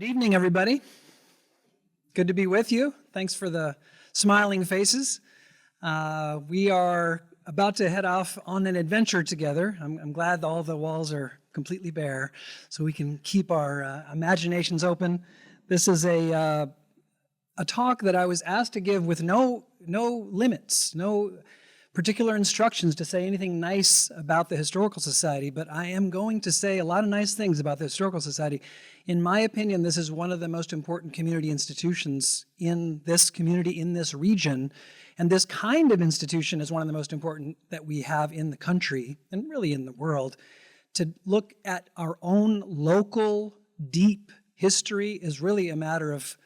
Good evening, everybody. Good to be with you. Thanks for the smiling faces. We are about to head off on an adventure together. I'm glad all the walls are completely bare so we can keep our imaginations open. This is a talk that I was asked to give with no limits, no particular instructions to say anything nice about the Historical Society, but I am going to say a lot of nice things about the Historical Society. In my opinion, this is one of the most important community institutions in this community, in this region, and this kind of institution is one of the most important that we have in the country, and really in the world. To look at our own local, deep history is really a matter of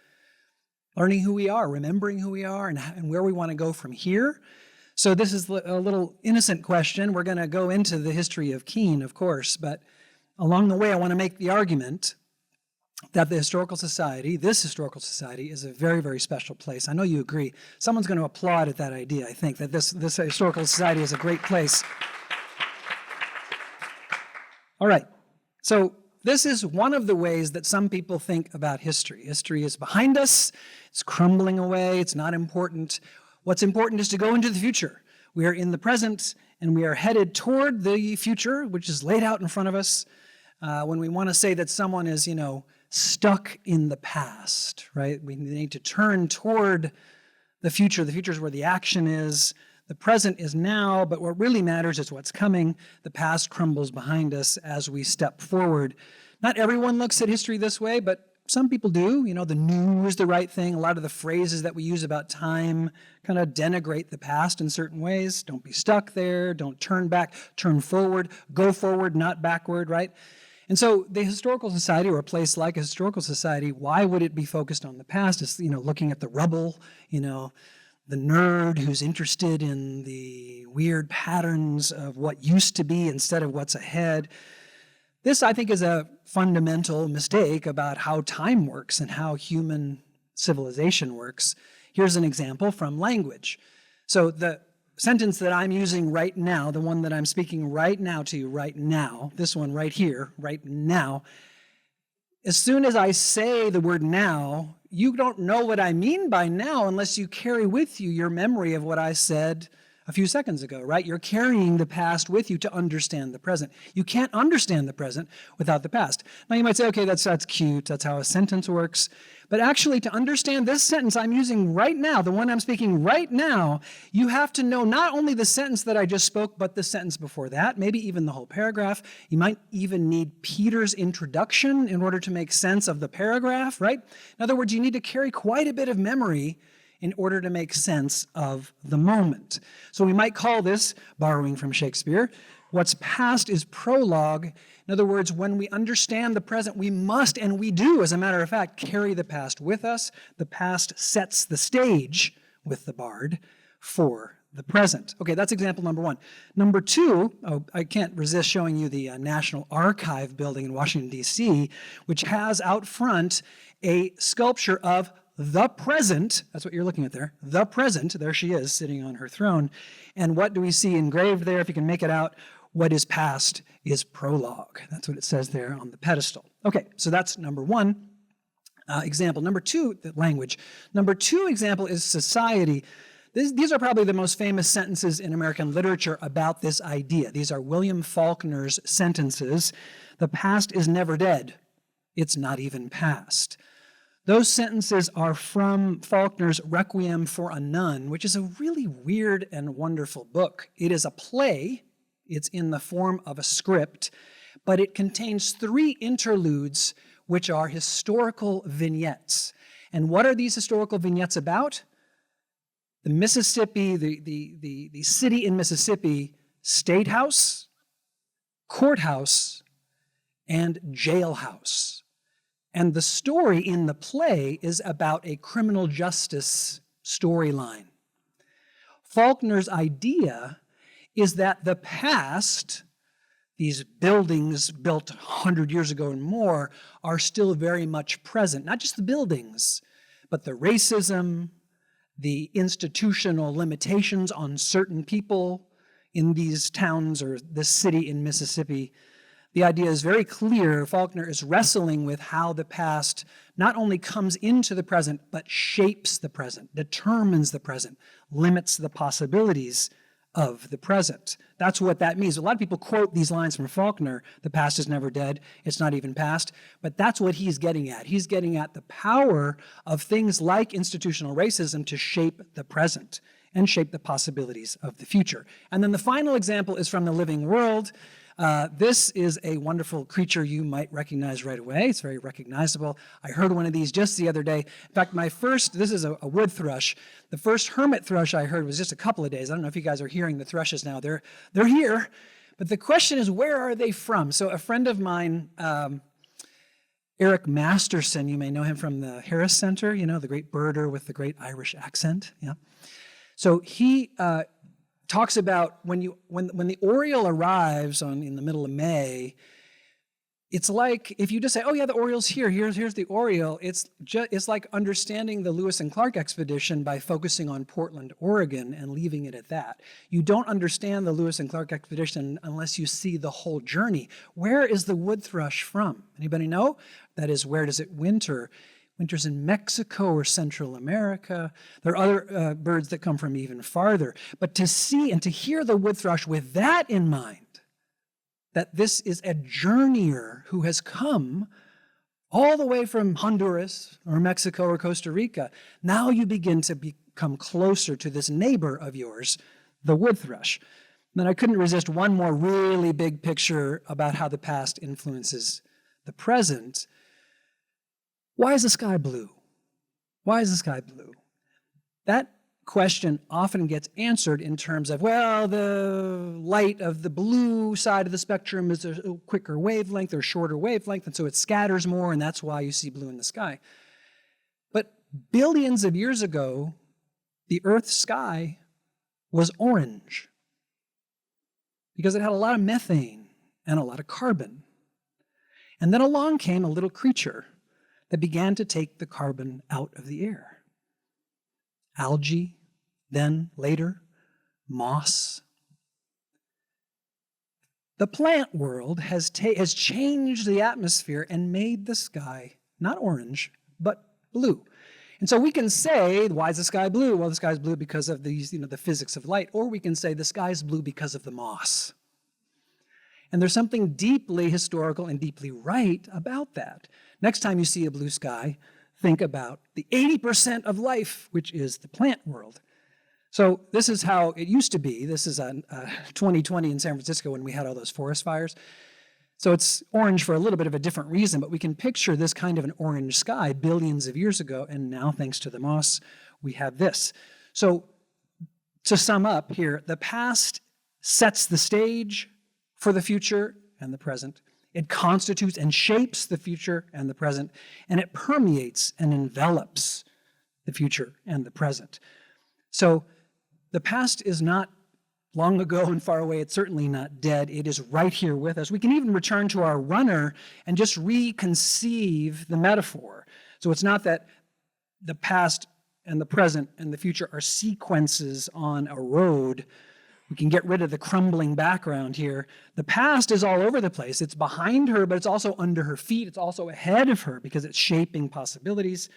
learning who we are, remembering who we are, and where we want to go from here. So this is a little innocent question. We're going to go into the history of Keene, of course, but along the way I want to make the argument that the Historical Society, this Historical Society, is a very, very special place. I know you agree. Someone's going to applaud at that idea, I think, that this Historical Society is a great place. All right, so this is one of the ways that some people think about history. History is behind us, it's crumbling away, it's not important. What's important is to go into the future. We are in the present, and we are headed toward the future, which is laid out in front of us. When we want to say that someone is, stuck in the past, right? We need to turn toward the future. The future is where the action is. The present is now, but what really matters is what's coming. The past crumbles behind us as we step forward. Not everyone looks at history this way, but some people do. The new is the right thing. A lot of the phrases that we use about time kind of denigrate the past in certain ways. Don't be stuck there. Don't turn back. Turn forward. Go forward, not backward, right? And so the Historical Society, or a place like a Historical Society, why would it be focused on the past? It's, looking at the rubble, the nerd who's interested in the weird patterns of what used to be instead of what's ahead. This, I think, is a fundamental mistake about how time works and how human civilization works. Here's an example from language. So the sentence that I'm using right now, the one that I'm speaking right now to you right now, this one right here, right now, as soon as I say the word now, you don't know what I mean by now unless you carry with you your memory of what I said a few seconds ago, right? You're carrying the past with you to understand the present. You can't understand the present without the past. Now you might say, okay, that's cute, that's how a sentence works. But actually, to understand this sentence I'm using right now, the one I'm speaking right now, you have to know not only the sentence that I just spoke, but the sentence before that, maybe even the whole paragraph. You might even need Peter's introduction in order to make sense of the paragraph, right? In other words, you need to carry quite a bit of memory in order to make sense of the moment. So we might call this, borrowing from Shakespeare, what's past is prologue. In other words, when we understand the present, we must, and we do, as a matter of fact, carry the past with us. The past sets the stage with the bard for the present. Okay, that's example number one. Number two, I can't resist showing you the National Archive building in Washington, D.C., which has out front a sculpture of the present, that's what you're looking at there, the present, there she is sitting on her throne. And what do we see engraved there, if you can make it out? What is past is prologue. That's what it says there on the pedestal. Okay, so that's number one example. Number two, the language. Number two example is society. These are probably the most famous sentences in American literature about this idea. These are William Faulkner's sentences. The past is never dead. It's not even past. Those sentences are from Faulkner's Requiem for a Nun, which is a really weird and wonderful book. It is a play. It's in the form of a script, but it contains 3 interludes, which are historical vignettes. And what are these historical vignettes about? The Mississippi, the city in Mississippi, state house, courthouse, and jailhouse. And the story in the play is about a criminal justice storyline. Faulkner's idea is that the past, these buildings built 100 years ago and more, are still very much present. Not just the buildings, but the racism, the institutional limitations on certain people in these towns or this city in Mississippi, The idea is very clear. Faulkner is wrestling with how the past not only comes into the present, but shapes the present, determines the present, limits the possibilities of the present. That's what that means. A lot of people quote these lines from Faulkner, the past is never dead, it's not even past, but that's what he's getting at. He's getting at the power of things like institutional racism to shape the present and shape the possibilities of the future. And then the final example is from the living world. This is a wonderful creature you might recognize right away. It's very recognizable. I heard one of these just the other day. In fact, this is a wood thrush. The first hermit thrush I heard was just a couple of days. I don't know if you guys are hearing the thrushes now. They're here. But the question is, where are they from? So a friend of mine, Eric Masterson, you may know him from the Harris Center, the great birder with the great Irish accent. Yeah. So he talks about when the oriole arrives in the middle of May, it's like if you just say, oh yeah, the oriole's here, here's the oriole, it's like understanding the Lewis and Clark expedition by focusing on Portland, Oregon and leaving it at that. You don't understand the Lewis and Clark expedition unless you see the whole journey. Where is the wood thrush from? Anybody know? That is, where does it winter? Winters in Mexico or Central America. There are other birds that come from even farther. But to see and to hear the wood thrush with that in mind, that this is a journeyer who has come all the way from Honduras or Mexico or Costa Rica, now you begin to become closer to this neighbor of yours, the wood thrush. Then I couldn't resist one more really big picture about how the past influences the present. Why is the sky blue? Why is the sky blue? That question often gets answered in terms of, well, the light of the blue side of the spectrum is a quicker wavelength or shorter wavelength, and so it scatters more, and that's why you see blue in the sky. But billions of years ago, the Earth's sky was orange because it had a lot of methane and a lot of carbon. And then along came a little creature that began to take the carbon out of the air. Algae, then later, moss. The plant world has changed the atmosphere and made the sky not orange, but blue. And so we can say, why is the sky blue? Well, the sky is blue because of these, the physics of light, or we can say the sky is blue because of the moss. And there's something deeply historical and deeply right about that. Next time you see a blue sky, think about the 80% of life, which is the plant world. So this is how it used to be. This is 2020 in San Francisco when we had all those forest fires. So it's orange for a little bit of a different reason, but we can picture this kind of an orange sky billions of years ago, and now thanks to the moss, we have this. So to sum up here, the past sets the stage for the future and the present. It constitutes and shapes the future and the present, and it permeates and envelops the future and the present. So the past is not long ago and far away. It's certainly not dead. It is right here with us. We can even return to our runner and just reconceive the metaphor. So it's not that the past and the present and the future are sequences on a road. We can get rid of the crumbling background here. The past is all over the place. It's behind her, but it's also under her feet. It's also ahead of her because it's shaping possibilities.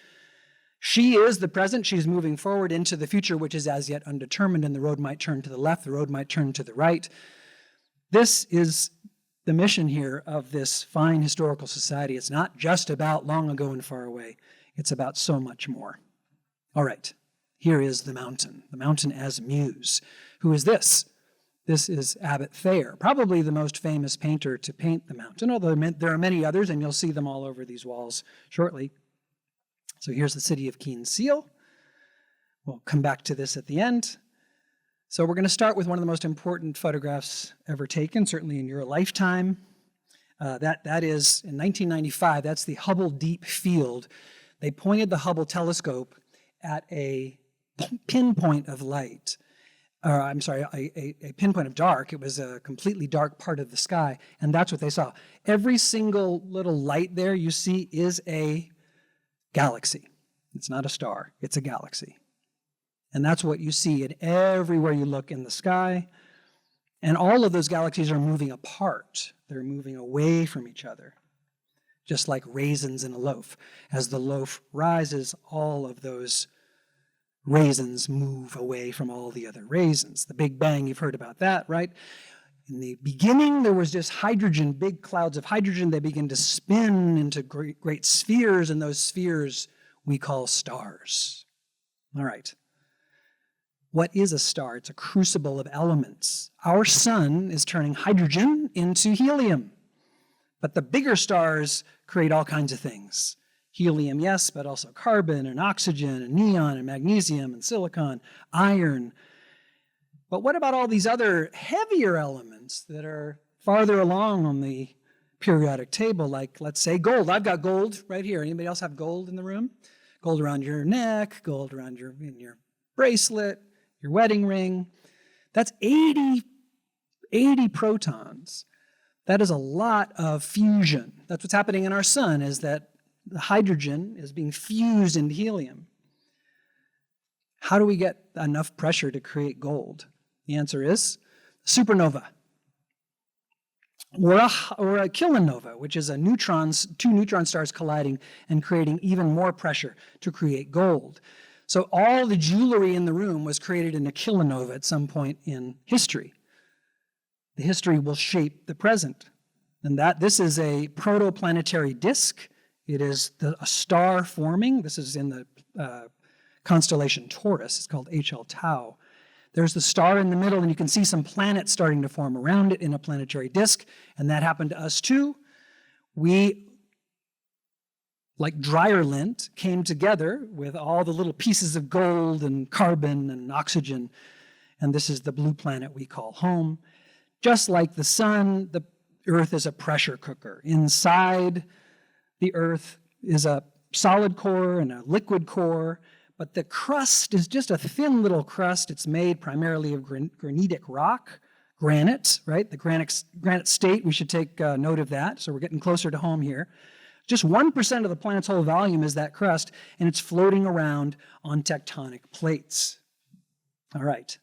She is the present. She's moving forward into the future, which is as yet undetermined, and the road might turn to the left, the road might turn to the right. This is the mission here of this fine historical society. It's not just about long ago and far away. It's about so much more. All right, here is the mountain as muse. Who is this? This is Abbot Thayer, probably the most famous painter to paint the mountain, although there are many others, and you'll see them all over these walls shortly. So here's the city of Keene seal. We'll come back to this at the end. So we're going to start with one of the most important photographs ever taken, certainly in your lifetime. That is in 1995. That's the Hubble Deep Field. They pointed the Hubble telescope at a pinpoint of light. A pinpoint of dark. It was a completely dark part of the sky, and that's what they saw. Every single little light there you see is a galaxy. It's not a star, it's a galaxy. And that's what you see in everywhere you look in the sky. And all of those galaxies are moving apart. They're moving away from each other, just like raisins in a loaf. As the loaf rises, all of those raisins move away from all the other raisins. The Big Bang, you've heard about that, right? In the beginning, there was just hydrogen, big clouds of hydrogen. They begin to spin into great spheres, and those spheres we call stars. All right. What is a star? It's a crucible of elements. Our sun is turning hydrogen into helium. But the bigger stars create all kinds of things. Helium, yes, but also carbon and oxygen and neon and magnesium and silicon, iron. But what about all these other heavier elements that are farther along on the periodic table, like, let's say, gold? I've got gold right here. Anybody else have gold in the room? Gold around your neck, gold around your bracelet, your wedding ring. That's 80 protons. That is a lot of fusion. That's what's happening in our sun, is that the hydrogen is being fused into helium. How do we get enough pressure to create gold? The answer is supernova, or a kilonova, which is two neutron stars colliding and creating even more pressure to create gold. So all the jewelry in the room was created in a kilonova at some point in history. The history will shape the present. And this is a protoplanetary disk. It is a star forming. This is in the constellation Taurus. It's called HL Tau. There's the star in the middle, and you can see some planets starting to form around it in a planetary disk, and that happened to us too. We, like dryer lint, came together with all the little pieces of gold and carbon and oxygen, and this is the blue planet we call home. Just like the sun, the Earth is a pressure cooker. Inside the Earth is a solid core and a liquid core, but the crust is just a thin little crust. It's made primarily of granitic rock, granite, right? The granite state, we should take note of that. So we're getting closer to home here. Just 1% of the planet's whole volume is that crust, and it's floating around on tectonic plates. All right.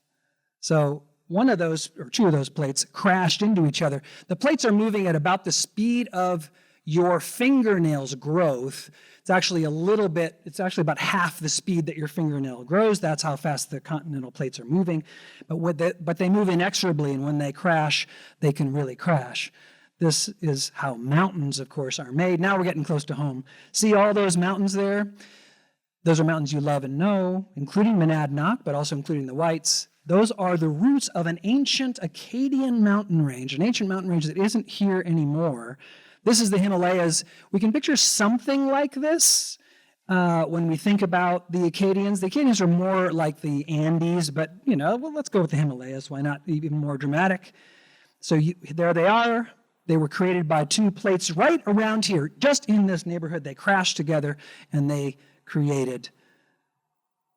So one of those, or two of those plates, crashed into each other. The plates are moving at about the speed of your fingernail's growth. It's actually about half the speed that your fingernail grows. That's how fast the continental plates are moving. But they move inexorably, and when they crash, they can really crash. This is how mountains, of course, are made. Now we're getting close to home. See all those mountains there? Those are mountains you love and know, including Monadnock, but also including the Whites. Those are the roots of an ancient Akkadian mountain range that isn't here anymore. This is the Himalayas. We can picture something like this when we think about the Akkadians. The Akkadians are more like the Andes, but, let's go with the Himalayas. Why not? Even more dramatic. So there they are. They were created by two plates right around here, just in this neighborhood. They crashed together, and they created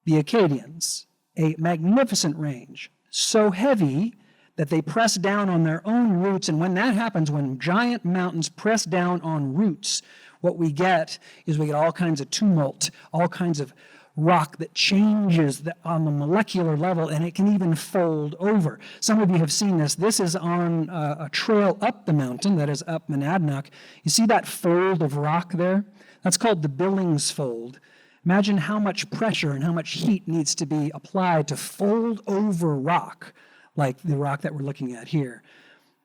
the Akkadians, a magnificent range, so heavy that they press down on their own roots. And when that happens, when giant mountains press down on roots, what we get is all kinds of tumult, all kinds of rock that changes on the molecular level, and it can even fold over. Some of you have seen this. This is on a trail up the mountain, that is up Monadnock. You see that fold of rock there? That's called the Billings Fold. Imagine how much pressure and how much heat needs to be applied to fold over rock, like the rock that we're looking at here.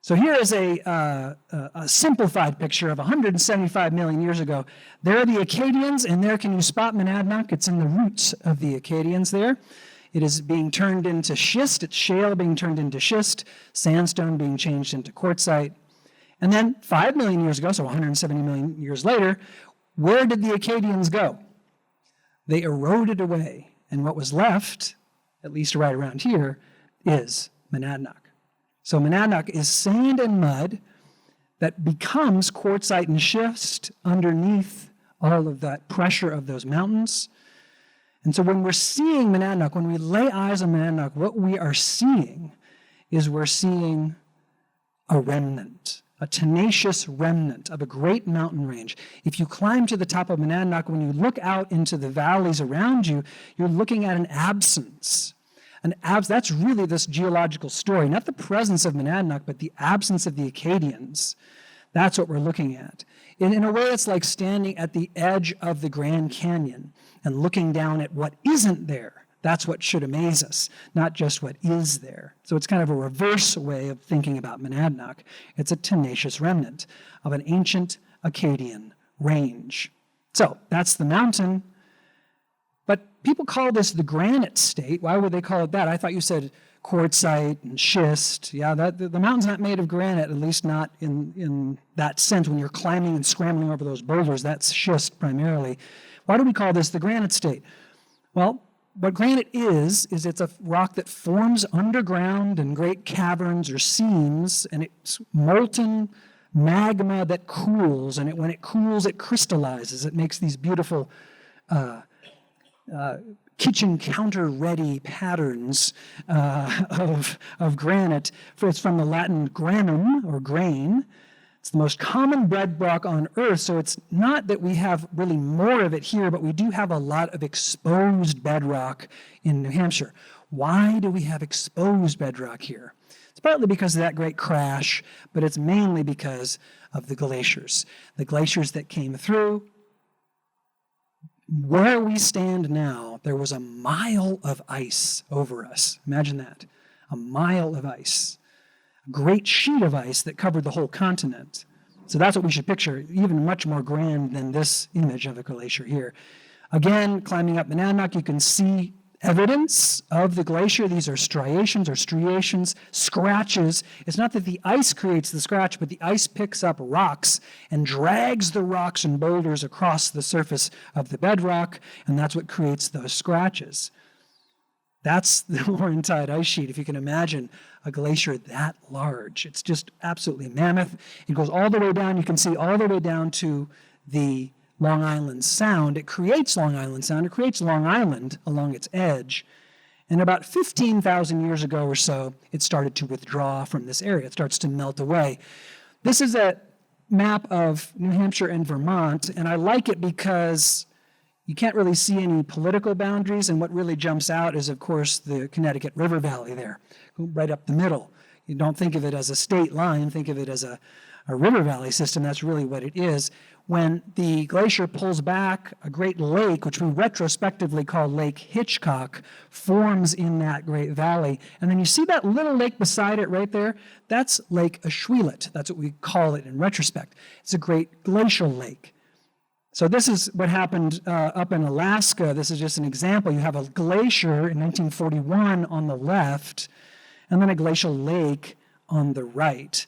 So here is a simplified picture of 175 million years ago. There are the Akkadians, and there, can you spot Monadnock? It's in the roots of the Akkadians there. It is being turned into schist. It's shale being turned into schist, sandstone being changed into quartzite. And then 5 million years ago, so 170 million years later, where did the Akkadians go? They eroded away, and what was left, at least right around here, is Monadnock. So Monadnock is sand and mud that becomes quartzite and schist underneath all of that pressure of those mountains. And so when we're seeing Monadnock, when we lay eyes on Monadnock, what we are seeing is we're seeing a remnant, a tenacious remnant of a great mountain range. If you climb to the top of Monadnock, when you look out into the valleys around you, you're looking at an absence That's really this geological story, not the presence of Monadnock, but the absence of the Acadians. That's what we're looking at. In a way, it's like standing at the edge of the Grand Canyon and looking down at what isn't there. That's what should amaze us, not just what is there. So it's kind of a reverse way of thinking about Monadnock. It's a tenacious remnant of an ancient Acadian range. So that's the mountain. But people call this the granite state. Why would they call it that? I thought you said quartzite and schist. Yeah, the mountain's not made of granite, at least not in that sense. When you're climbing and scrambling over those boulders, that's schist primarily. Why do we call this the granite state? Well, what granite is it's a rock that forms underground in great caverns or seams, and it's molten magma that cools, and when it cools, it crystallizes. It makes these beautiful kitchen counter-ready patterns of granite. It's from the Latin granum, or grain. It's the most common bedrock on Earth, so it's not that we have really more of it here, but we do have a lot of exposed bedrock in New Hampshire. Why do we have exposed bedrock here? It's partly because of that great crash, but it's mainly because of the glaciers. The glaciers that came through. Where we stand now, there was a mile of ice over us. Imagine that, a mile of ice. A great sheet of ice that covered the whole continent. So that's what we should picture, even much more grand than this image of a glacier here. Again, climbing up Monadnock, you can see evidence of the glacier. These are striations, scratches. It's not that the ice creates the scratch, but the ice picks up rocks and drags the rocks and boulders across the surface of the bedrock, and that's what creates those scratches. That's the Laurentide ice sheet, if you can imagine a glacier that large. It's just absolutely mammoth. It goes all the way down. You can see all the way down to the Long Island Sound. It creates Long Island Sound. It creates Long Island along its edge. And about 15,000 years ago or so, it started to withdraw from this area. It starts to melt away. This is a map of New Hampshire and Vermont, and I like it because you can't really see any political boundaries, and what really jumps out is, of course, the Connecticut River Valley there, right up the middle. You don't think of it as a state line, think of it as a river valley system. That's really what it is. When the glacier pulls back, a great lake, which we retrospectively call Lake Hitchcock, forms in that great valley. And then you see that little lake beside it right there? That's Lake Ashuelit. That's what we call it in retrospect. It's a great glacial lake. So this is what happened up in Alaska. This is just an example. You have a glacier in 1941 on the left, and then a glacial lake on the right.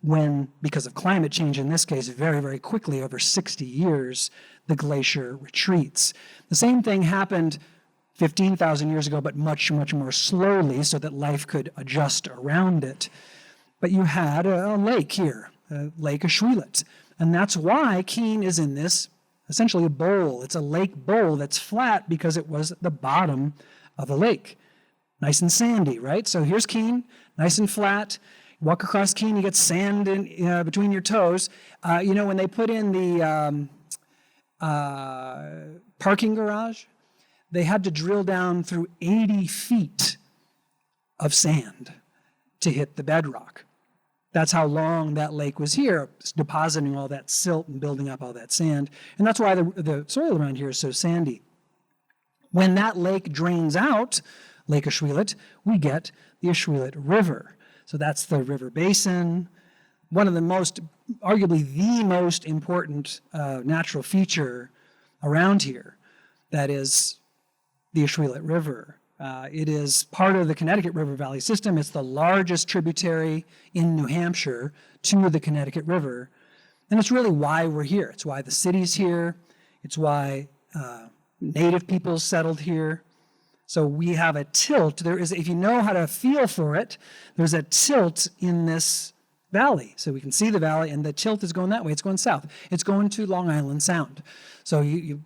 When, because of climate change in this case, very, very quickly, over 60 years, the glacier retreats. The same thing happened 15,000 years ago, but much, much more slowly so that life could adjust around it. But you had a lake here, Lake Ashuelit, and that's why Keene is in this, essentially a bowl. It's a lake bowl that's flat because it was at the bottom of the lake. Nice and sandy, right? So here's Keene, nice and flat. Walk across Keene, you get sand in between your toes. When they put in the parking garage, they had to drill down through 80 feet of sand to hit the bedrock. That's how long that lake was here, depositing all that silt and building up all that sand. And that's why the soil around here is so sandy. When that lake drains out, Lake Ashuelit, we get the Ashuelit River. So that's the river basin, one of the arguably the most important natural feature around here. That is the Ashuelit River. It is part of the Connecticut River Valley system. It's the largest tributary in New Hampshire to the Connecticut River. And it's really why we're here. It's why the city's here. It's why native peoples settled here. So we have a tilt. There is, if you know how to feel for it, there's a tilt in this valley. So we can see the valley, and the tilt is going that way. It's going south. It's going to Long Island Sound. So you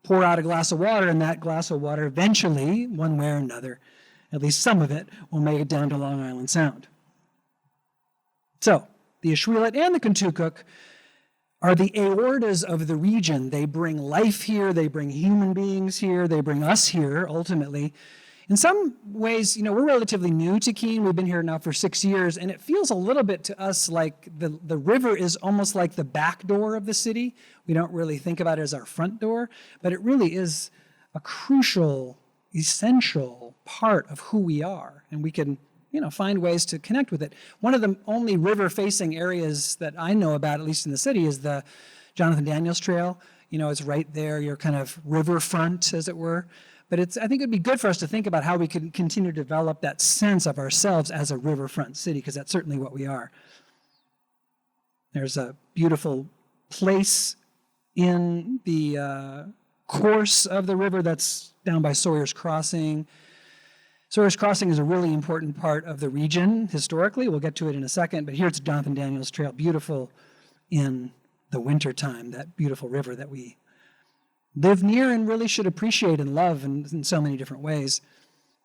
pour out a glass of water, and that glass of water eventually, one way or another, at least some of it, will make it down to Long Island Sound. So the Ashuelit and the Kentucook are the aortas of the region. They bring life here, they bring human beings here, they bring us here, ultimately. In some ways, we're relatively new to Keene. We've been here now for 6 years, and it feels a little bit to us like the river is almost like the back door of the city. We don't really think about it as our front door, but it really is a crucial, essential part of who we are, and we can find ways to connect with it. One of the only river-facing areas that I know about, at least in the city, is the Jonathan Daniels Trail. It's right there, your kind of riverfront, as it were. But I think it'd be good for us to think about how we can continue to develop that sense of ourselves as a riverfront city, because that's certainly what we are. There's a beautiful place in the course of the river that's down by Sawyer's Crossing. Sawyer's Crossing is a really important part of the region historically. We'll get to it in a second, but here it's Jonathan Daniels Trail, beautiful in the wintertime, that beautiful river that we live near and really should appreciate and love in so many different ways.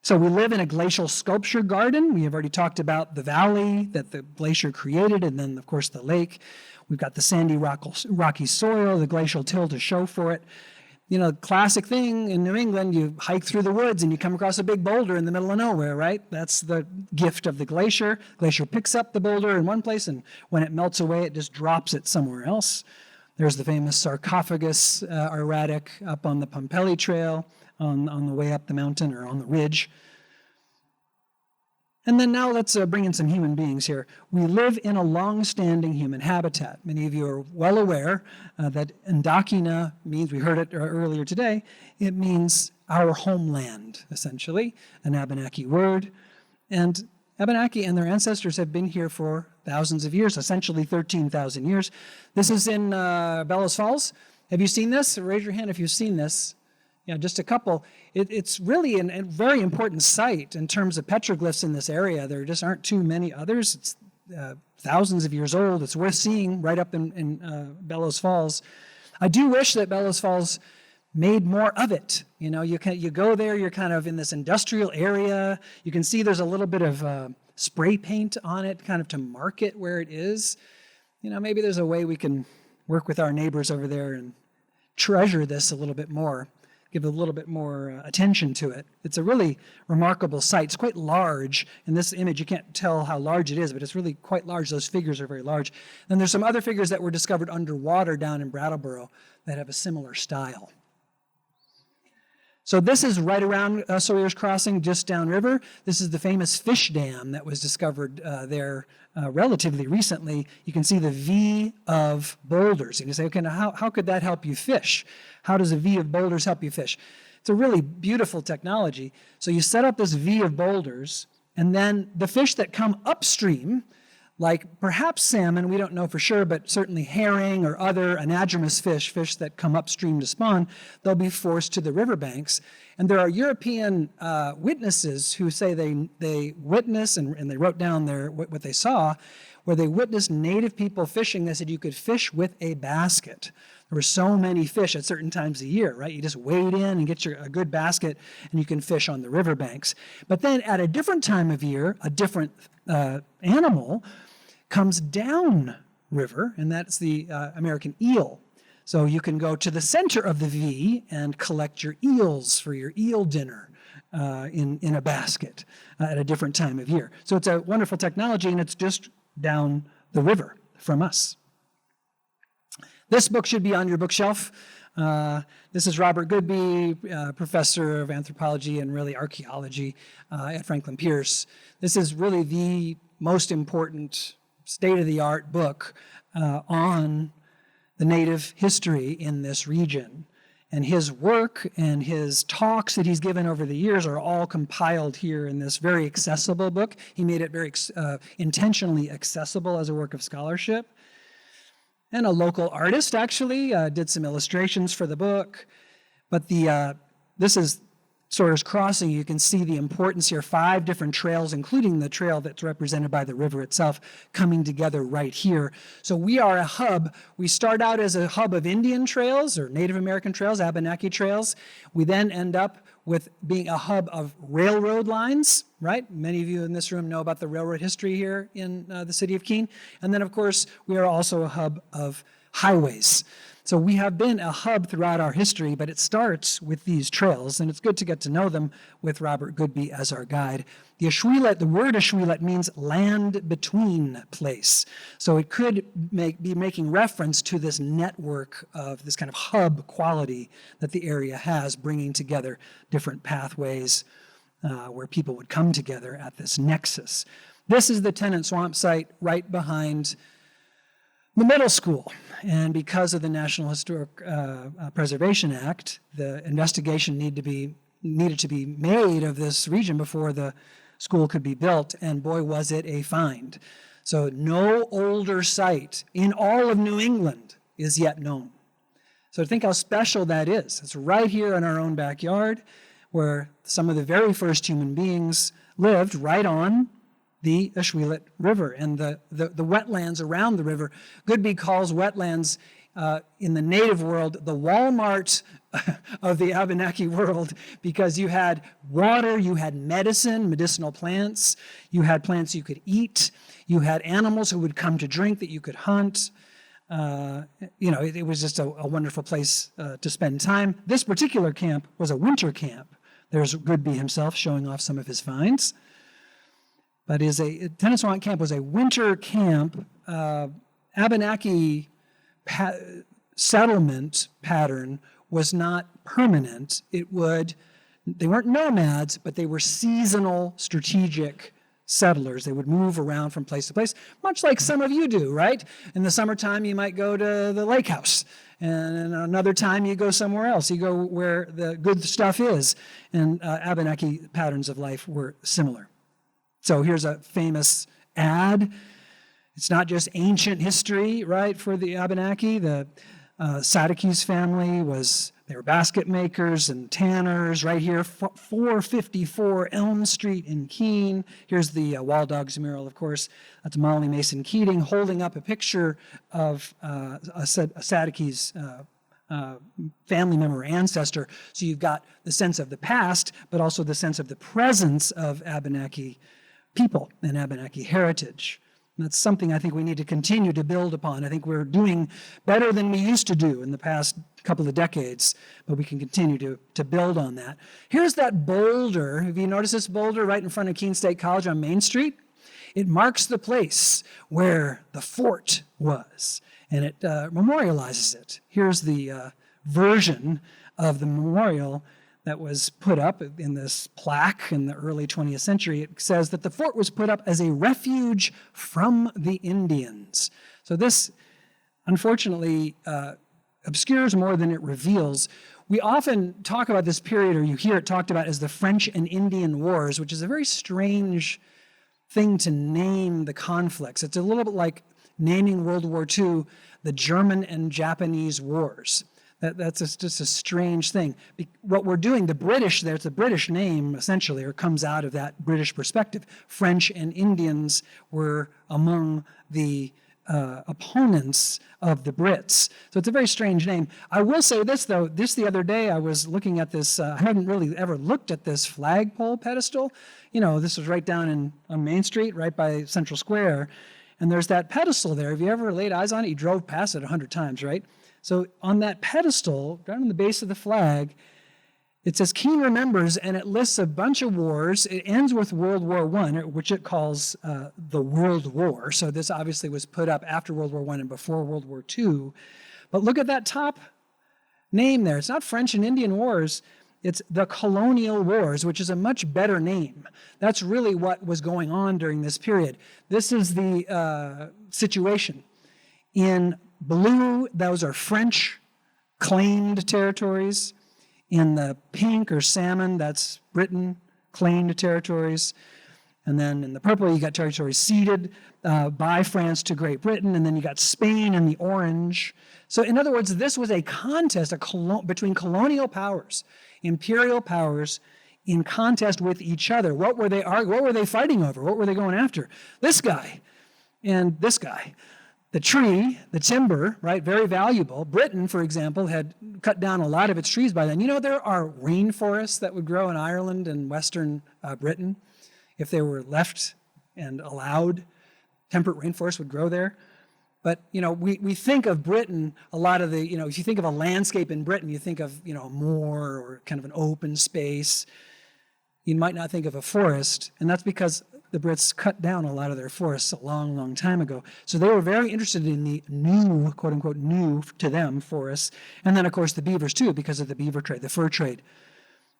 So we live in a glacial sculpture garden. We have already talked about the valley that the glacier created, and then, of course, the lake. We've got the sandy, rocky soil, the glacial till to show for it. Classic thing in New England, you hike through the woods and you come across a big boulder in the middle of nowhere, right? That's the gift of the glacier. Glacier picks up the boulder in one place, and when it melts away, it just drops it somewhere else. There's the famous sarcophagus erratic up on the Pompeii Trail on the way up the mountain or on the ridge. And then now let's bring in some human beings here. We live in a long-standing human habitat. Many of you are well aware that Endokina means, we heard it earlier today, it means our homeland, essentially, an Abenaki word. And Abenaki and their ancestors have been here for thousands of years, essentially 13,000 years. This is in Bellows Falls. Have you seen this? Raise your hand if you've seen this. Just a couple. It's really a very important site in terms of petroglyphs in this area. There just aren't too many others. It's thousands of years old. It's worth seeing right up in Bellows Falls. I do wish that Bellows Falls made more of it. You go there, you're kind of in this industrial area. You can see there's a little bit of spray paint on it, kind of to mark it where it is. Maybe there's a way we can work with our neighbors over there and treasure this a little bit more. Give a little bit more attention to it. It's a really remarkable site. It's quite large. In this image, you can't tell how large it is, but it's really quite large. Those figures are very large. Then there's some other figures that were discovered underwater down in Brattleboro that have a similar style. So this is right around Sawyer's Crossing, just downriver. This is the famous fish dam that was discovered there relatively recently. You can see the V of boulders. And you say, okay, now how could that help you fish? How does a V of boulders help you fish? It's a really beautiful technology. So you set up this V of boulders, and then the fish that come upstream, like perhaps salmon, we don't know for sure, but certainly herring or other anadromous fish that come upstream to spawn, they'll be forced to the riverbanks. And there are European witnesses who say they witness, and they wrote down what they saw, where they witnessed native people fishing. They said you could fish with a basket. There were so many fish at certain times of year, right? You just wade in and get a good basket, and you can fish on the riverbanks. But then at a different time of year, a different animal comes down river, and that's the American eel. So you can go to the center of the V and collect your eels for your eel dinner in a basket at a different time of year. So it's a wonderful technology, and it's just down the river from us. This book should be on your bookshelf. This is Robert Goodby, professor of anthropology and really archaeology at Franklin Pierce. This is really the most important state-of-the-art book on the native history in this region. And his work and his talks that he's given over the years are all compiled here in this very accessible book. He made it very intentionally accessible as a work of scholarship. And a local artist actually did some illustrations for the book. But this is Sawyer's Crossing. You can see the importance here. 5 different trails, including the trail that's represented by the river itself, coming together right here. So we are a hub. We start out as a hub of Indian trails or Native American trails, Abenaki trails. We then end up with being a hub of railroad lines, right? Many of you in this room know about the railroad history here in the city of Keene. And then, of course, we are also a hub of highways. So we have been a hub throughout our history, but it starts with these trails, and it's good to get to know them with Robert Goodby as our guide. The word Ashwilet means land between place. So it could be making reference to this network of this kind of hub quality that the area has, bringing together different pathways where people would come together at this nexus. This is the Tennant Swamp site right behind the middle school. And because of the National Historic Preservation Act, the investigation needed to be made of this region before the school could be built, and boy, was it a find. So no older site in all of New England is yet known. So think how special that is. It's right here in our own backyard, where some of the very first human beings lived, right on the Ashwilet River and the wetlands around the river. Goodby calls wetlands in the native world the Walmart of the Abenaki world, because you had water, you had medicinal plants, you had plants you could eat, you had animals who would come to drink that you could hunt. It was just a wonderful place to spend time. This particular camp was a winter camp. There's Goodby himself showing off some of his finds. But Tennant Swamp Camp was a winter camp. Abenaki settlement pattern was not permanent. They weren't nomads, but they were seasonal strategic settlers. They would move around from place to place, much like some of you do, right? In the summertime, you might go to the lake house, and another time you go somewhere else. You go where the good stuff is, and Abenaki patterns of life were similar. So here's a famous ad. It's not just ancient history, right, for the Abenaki. The Sadekis family they were basket makers and tanners right here, 454 Elm Street in Keene. Here's the Wall Dogs mural, of course. That's Molly Mason Keating holding up a picture of a Sadekis family member or ancestor. So you've got the sense of the past, but also the sense of the presence of Abenaki people and Abenaki heritage. And that's something I think we need to continue to build upon. I think we're doing better than we used to do in the past couple of decades, but we can continue to build on that. Here's that boulder. Have you noticed this boulder right in front of Keene State College on Main Street? It marks the place where the fort was, and it memorializes it. Here's the version of the memorial that was put up in this plaque in the early 20th century. It says that the fort was put up as a refuge from the Indians. So this, unfortunately, obscures more than it reveals. We often talk about this period, or you hear it talked about as the French and Indian Wars, which is a very strange thing to name the conflicts. It's a little bit like naming World War II the German and Japanese Wars. That's just a strange thing. What we're doing, the British there, it's a British name essentially, or comes out of that British perspective. French and Indians were among the opponents of the Brits. So it's a very strange name. I will say this, though. The other day I was looking at this, I hadn't really ever looked at this flagpole pedestal. This was right down on Main Street, right by Central Square. And there's that pedestal there. Have you ever laid eyes on it? You drove past it 100 times, right? So on that pedestal, down on the base of the flag, it says Keene remembers, and it lists a bunch of wars. It ends with World War I, which it calls the World War. So this obviously was put up after World War I and before World War II. But look at that top name there. It's not French and Indian Wars. It's the Colonial Wars, which is a much better name. That's really what was going on during this period. This is the situation. In blue, those are French claimed territories. In the pink or salmon, that's Britain claimed territories. And then in the purple, you got territories ceded by France to Great Britain. And then you got Spain in the orange. So in other words, this was a contest between colonial powers, imperial powers, in contest with each other. What were they fighting over? What were they going after? This guy and this guy. The tree, the timber, right, very valuable. Britain, for example, had cut down a lot of its trees by then. There are rainforests that would grow in Ireland and Western Britain. If they were left and allowed, temperate rainforests would grow there. But, we think of Britain, a lot of the, if you think of a landscape in Britain, you think of, a moor or kind of an open space. You might not think of a forest, and that's because the Brits cut down a lot of their forests a long, long time ago. So they were very interested in the new, quote unquote, new to them forests. And then, of course, the beavers too, because of the beaver trade, the fur trade.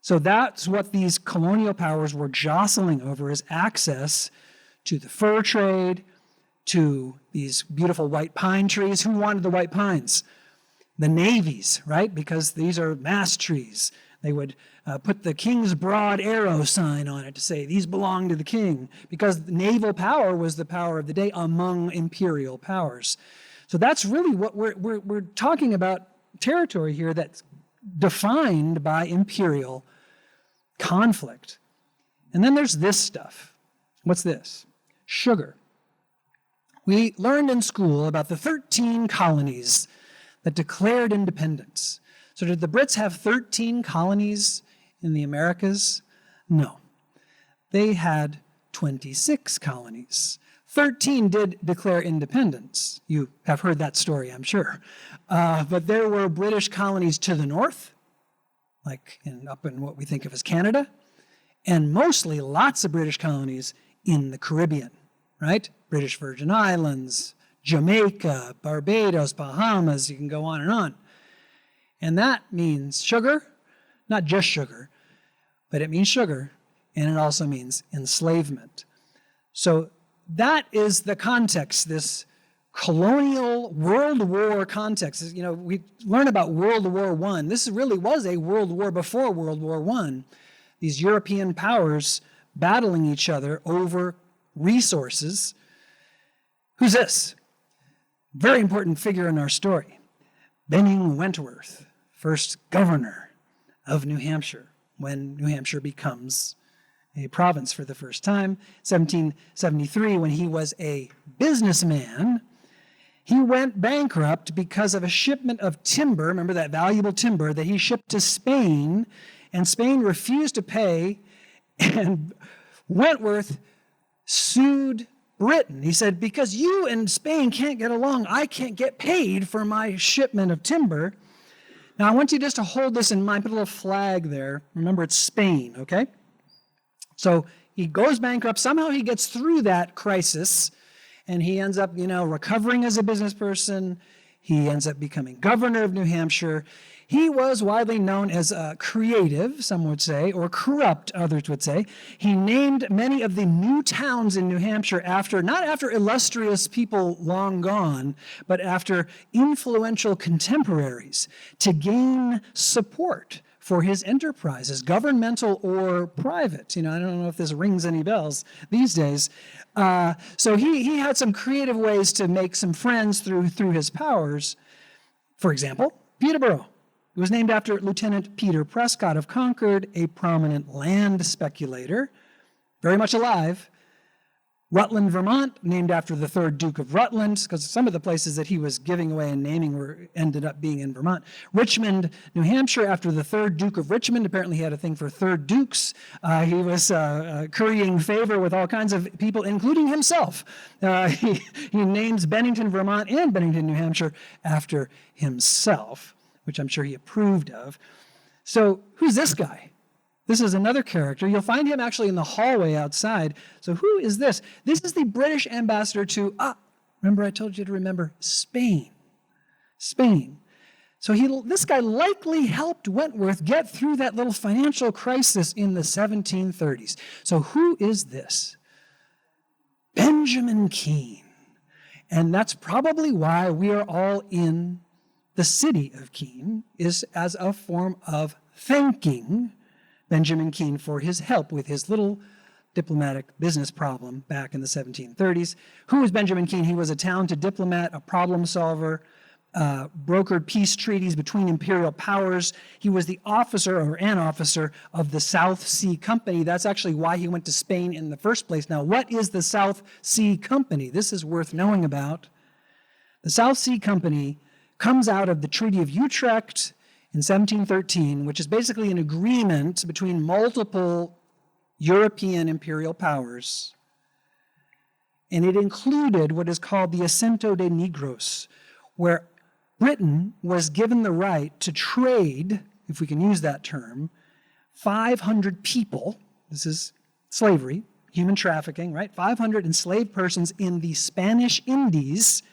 So that's what these colonial powers were jostling over, is access to the fur trade, to these beautiful white pine trees. Who wanted the white pines? The navies, right? Because these are mast trees. They would put the King's Broad Arrow sign on it to say, these belong to the king, because naval power was the power of the day among imperial powers. So that's really what we're talking about, territory here that's defined by imperial conflict. And then there's this stuff. What's this? Sugar. We learned in school about the 13 colonies that declared independence. So did the Brits have 13 colonies in the Americas? No. They had 26 colonies. 13 did declare independence. You have heard that story, I'm sure. But there were British colonies to the north, like up in what we think of as Canada, and mostly lots of British colonies in the Caribbean, right? British Virgin Islands, Jamaica, Barbados, Bahamas, you can go on and on. And that means sugar, not just sugar, but it means sugar, and it also means enslavement. So that is the context, this colonial World War context. We learn about World War I. This really was a world war before World War I. These European powers battling each other over resources. Who's this? Very important figure in our story. Benning Wentworth, first governor of New Hampshire, when New Hampshire becomes a province for the first time. 1773, when he was a businessman, he went bankrupt because of a shipment of timber, remember that valuable timber, that he shipped to Spain, and Spain refused to pay, and Wentworth sued Britain. He said, because you and Spain can't get along, I can't get paid for my shipment of timber. Now, I want you just to hold this in mind, put a little flag there. Remember, it's Spain, okay? So he goes bankrupt. Somehow he gets through that crisis, and he ends up, recovering as a business person. He ends up becoming governor of New Hampshire. He was widely known as creative, some would say, or corrupt, others would say. He named many of the new towns in New Hampshire not after illustrious people long gone, but after influential contemporaries to gain support for his enterprises, governmental or private. I don't know if this rings any bells these days. So he had some creative ways to make some friends through his powers. For example, Peterborough. It was named after Lieutenant Peter Prescott of Concord, a prominent land speculator, very much alive. Rutland, Vermont, named after the third Duke of Rutland, because some of the places that he was giving away and naming ended up being in Vermont. Richmond, New Hampshire, after the third Duke of Richmond. Apparently he had a thing for third dukes. He was currying favor with all kinds of people, including himself. He names Bennington, Vermont, and Bennington, New Hampshire after himself, which I'm sure he approved of. So who's this guy? This is another character. You'll find him actually in the hallway outside. So who is this? This is the British ambassador to, remember I told you to remember, Spain. Spain. So this guy likely helped Wentworth get through that little financial crisis in the 1730s. So who is this? Benjamin Keene. And that's probably why we are all in the city of Keene, is as a form of thanking Benjamin Keene for his help with his little diplomatic business problem back in the 1730s. Who was Benjamin Keene? He was a talented diplomat, a problem solver, brokered peace treaties between imperial powers. He was the officer, or an officer, of the South Sea Company. That's actually why he went to Spain in the first place. Now, what is the South Sea Company? This is worth knowing about. The South Sea Company comes out of the Treaty of Utrecht in 1713, which is basically an agreement between multiple European imperial powers. and it included what is called the Asiento de Negros, where Britain was given the right to trade, if we can use that term, 500 people, this is slavery, human trafficking, right? 500 enslaved persons in the Spanish Indies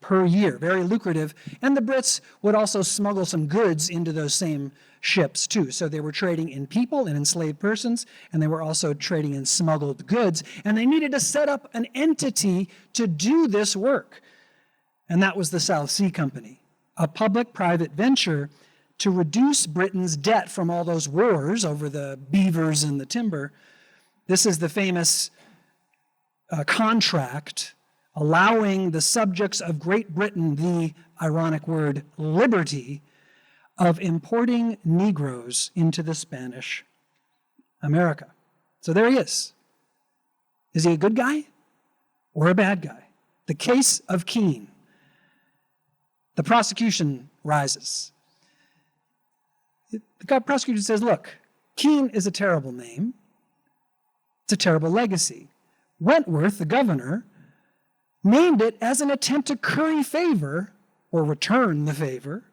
per year, very lucrative. And the Brits would also smuggle some goods into those same ships too. So they were trading in people and enslaved persons, and they were also trading in smuggled goods. And they needed to set up an entity to do this work. And that was the South Sea Company, a public-private venture to reduce Britain's debt from all those wars over the beavers and the timber. This is the famous contract allowing the subjects of Great Britain the ironic word liberty of importing Negroes into the Spanish America. So there he is. Is he a good guy or a bad guy? The case of Keene. The prosecution rises. The prosecutor says, look, Keene is a terrible name. It's a terrible legacy. Wentworth, the governor, named it as an attempt to curry favor or return the favor.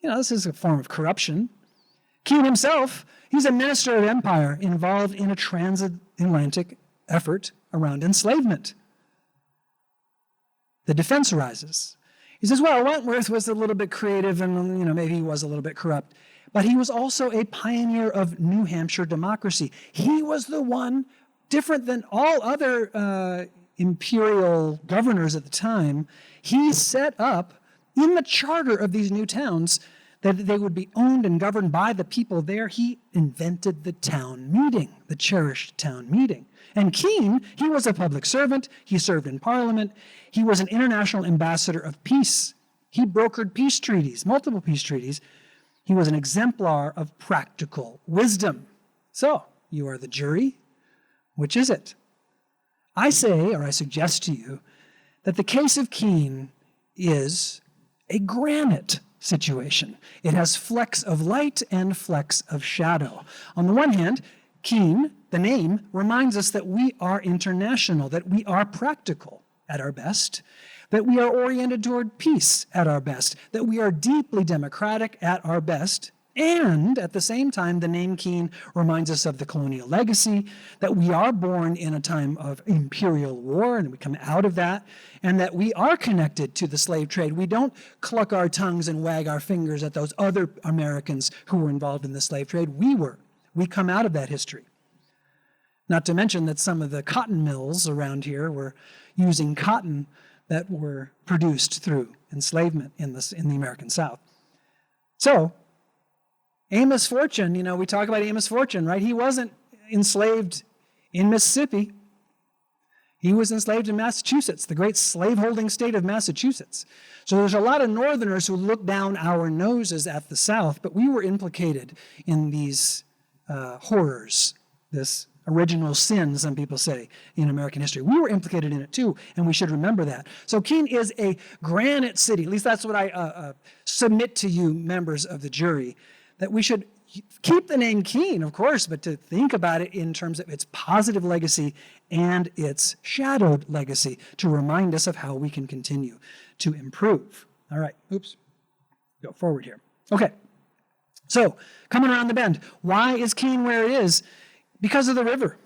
You know, this is a form of corruption. Keene himself, he's a minister of empire involved in a transatlantic effort around enslavement. The defense arises. He says, well, Wentworth was a little bit creative and, maybe he was a little bit corrupt, but he was also a pioneer of New Hampshire democracy. He was the one, different than all other imperial governors at the time, he set up in the charter of these new towns that they would be owned and governed by the people there. He invented the town meeting, the cherished town meeting. And Keene, he was a public servant. He served in Parliament. He was an international ambassador of peace. He brokered peace treaties, multiple peace treaties. He was an exemplar of practical wisdom. So, you are the jury. Which is it? I say, or I suggest to you, that the case of Keene is a granite situation. It has flecks of light and flecks of shadow. On the one hand, Keene, the name, reminds us that we are international, that we are practical at our best, that we are oriented toward peace at our best, that we are deeply democratic at our best, and at the same time, the name Keene reminds us of the colonial legacy, that we are born in a time of imperial war, and we come out of that, and that we are connected to the slave trade. We don't cluck our tongues and wag our fingers at those other Americans who were involved in the slave trade. We were. We come out of that history. Not to mention that some of the cotton mills around here were using cotton that were produced through enslavement in the American South. So, Amos Fortune, we talk about Amos Fortune, right? He wasn't enslaved in Mississippi. He was enslaved in Massachusetts, the great slaveholding state of Massachusetts. So there's a lot of Northerners who look down our noses at the South, but we were implicated in these horrors, this original sin, some people say, in American history. We were implicated in it too, and we should remember that. So Keene is a granite city. At least that's what I submit to you, members of the jury, that we should keep the name Keene, of course, but to think about it in terms of its positive legacy and its shadowed legacy to remind us of how we can continue to improve. All right, oops, go forward here. Okay, so coming around the bend, why is Keene where it is? Because of the river.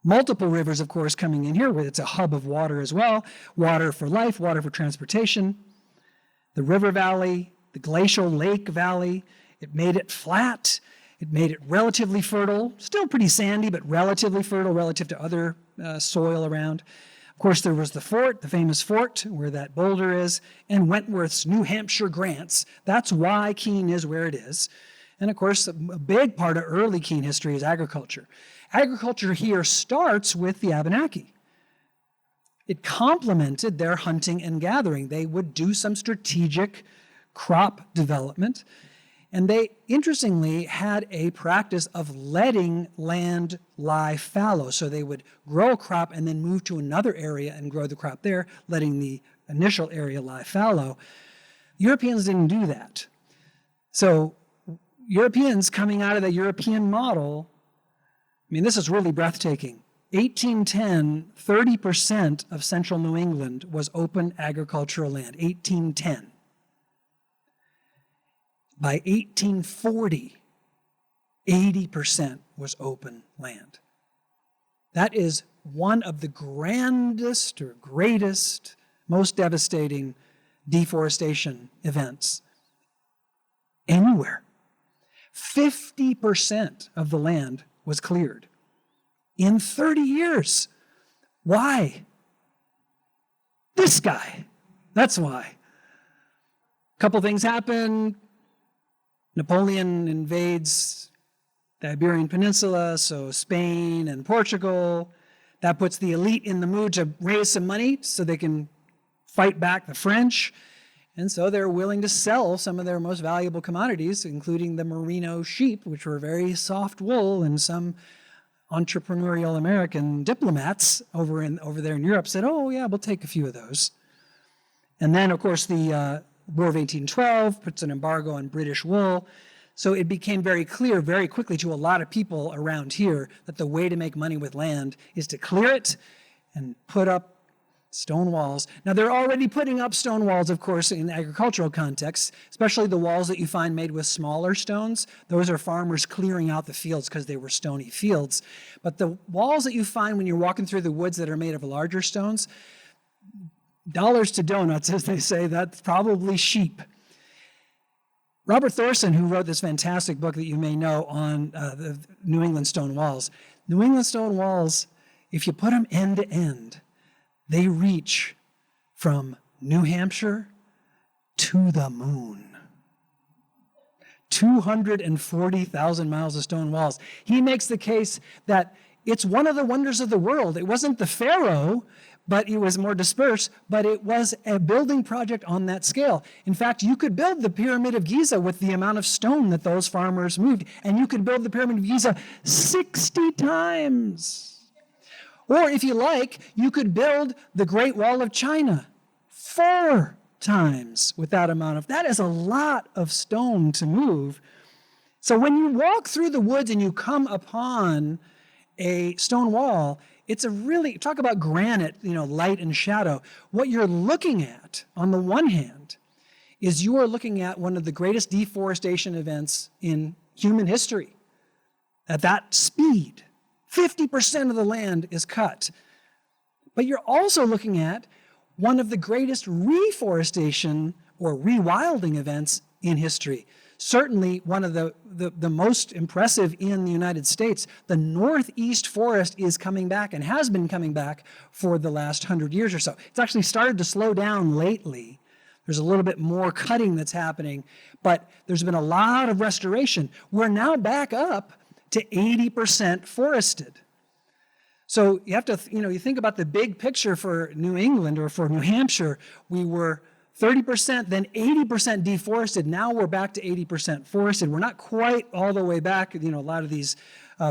Multiple rivers, of course, coming in here, where it's a hub of water as well. Water for life, water for transportation. The river valley, the glacial lake valley, it made it flat. It made it relatively fertile, still pretty sandy, but relatively fertile relative to other soil around. Of course, there was the fort, the famous fort, where that boulder is, and Wentworth's New Hampshire grants. That's why Keene is where it is. And of course, a big part of early Keene history is agriculture. Agriculture here starts with the Abenaki. It complemented their hunting and gathering. They would do some strategic crop development. And they, interestingly, had a practice of letting land lie fallow. So they would grow a crop and then move to another area and grow the crop there, letting the initial area lie fallow. Europeans didn't do that. So Europeans coming out of the European model, I mean, this is really breathtaking. 1810, 30% of central New England was open agricultural land, 1810. By 1840, 80% was open land. That is one of the grandest or greatest, most devastating deforestation events anywhere. 50% of the land was cleared in 30 years. Why? This guy. That's why. A couple things happen. Napoleon invades the Iberian Peninsula, so Spain and Portugal. That puts the elite in the mood to raise some money so they can fight back the French. And so they're willing to sell some of their most valuable commodities, including the merino sheep, which were very soft wool, and some entrepreneurial American diplomats over there in Europe said, oh yeah, we'll take a few of those. And then, of course, the War of 1812 puts an embargo on British wool. So it became very clear very quickly to a lot of people around here that the way to make money with land is to clear it and put up stone walls. Now, they're already putting up stone walls, of course, in agricultural contexts, especially the walls that you find made with smaller stones. Those are farmers clearing out the fields because they were stony fields. But the walls that you find when you're walking through the woods that are made of larger stones, dollars to donuts, as they say, that's probably sheep. Robert Thorson, who wrote this fantastic book that you may know on the New England stone walls. New England stone walls, if you put them end to end, they reach from New Hampshire to the moon. 240,000 miles of stone walls. He makes the case that it's one of the wonders of the world. It wasn't the Pharaoh, but it was more dispersed, but it was a building project on that scale. In fact, you could build the Pyramid of Giza with the amount of stone that those farmers moved, and you could build the Pyramid of Giza 60 times. Or if you like, you could build the Great Wall of China 4 times with that amount of, that is a lot of stone to move. So when you walk through the woods and you come upon a stone wall, it's a really, talk about granite, light and shadow. What you're looking at, on the one hand, is you are looking at one of the greatest deforestation events in human history. At that speed, 50% of the land is cut. But you're also looking at one of the greatest reforestation or rewilding events in history. Certainly one of the most impressive in the United States. The Northeast forest is coming back and has been coming back for the last 100 years or so. It's actually started to slow down lately. There's a little bit more cutting that's happening, but there's been a lot of restoration. We're now back up to 80% forested. So you have to, you think about the big picture for New England or for New Hampshire. We were 30%, then 80% deforested. Now we're back to 80% forested. We're not quite all the way back. A lot of these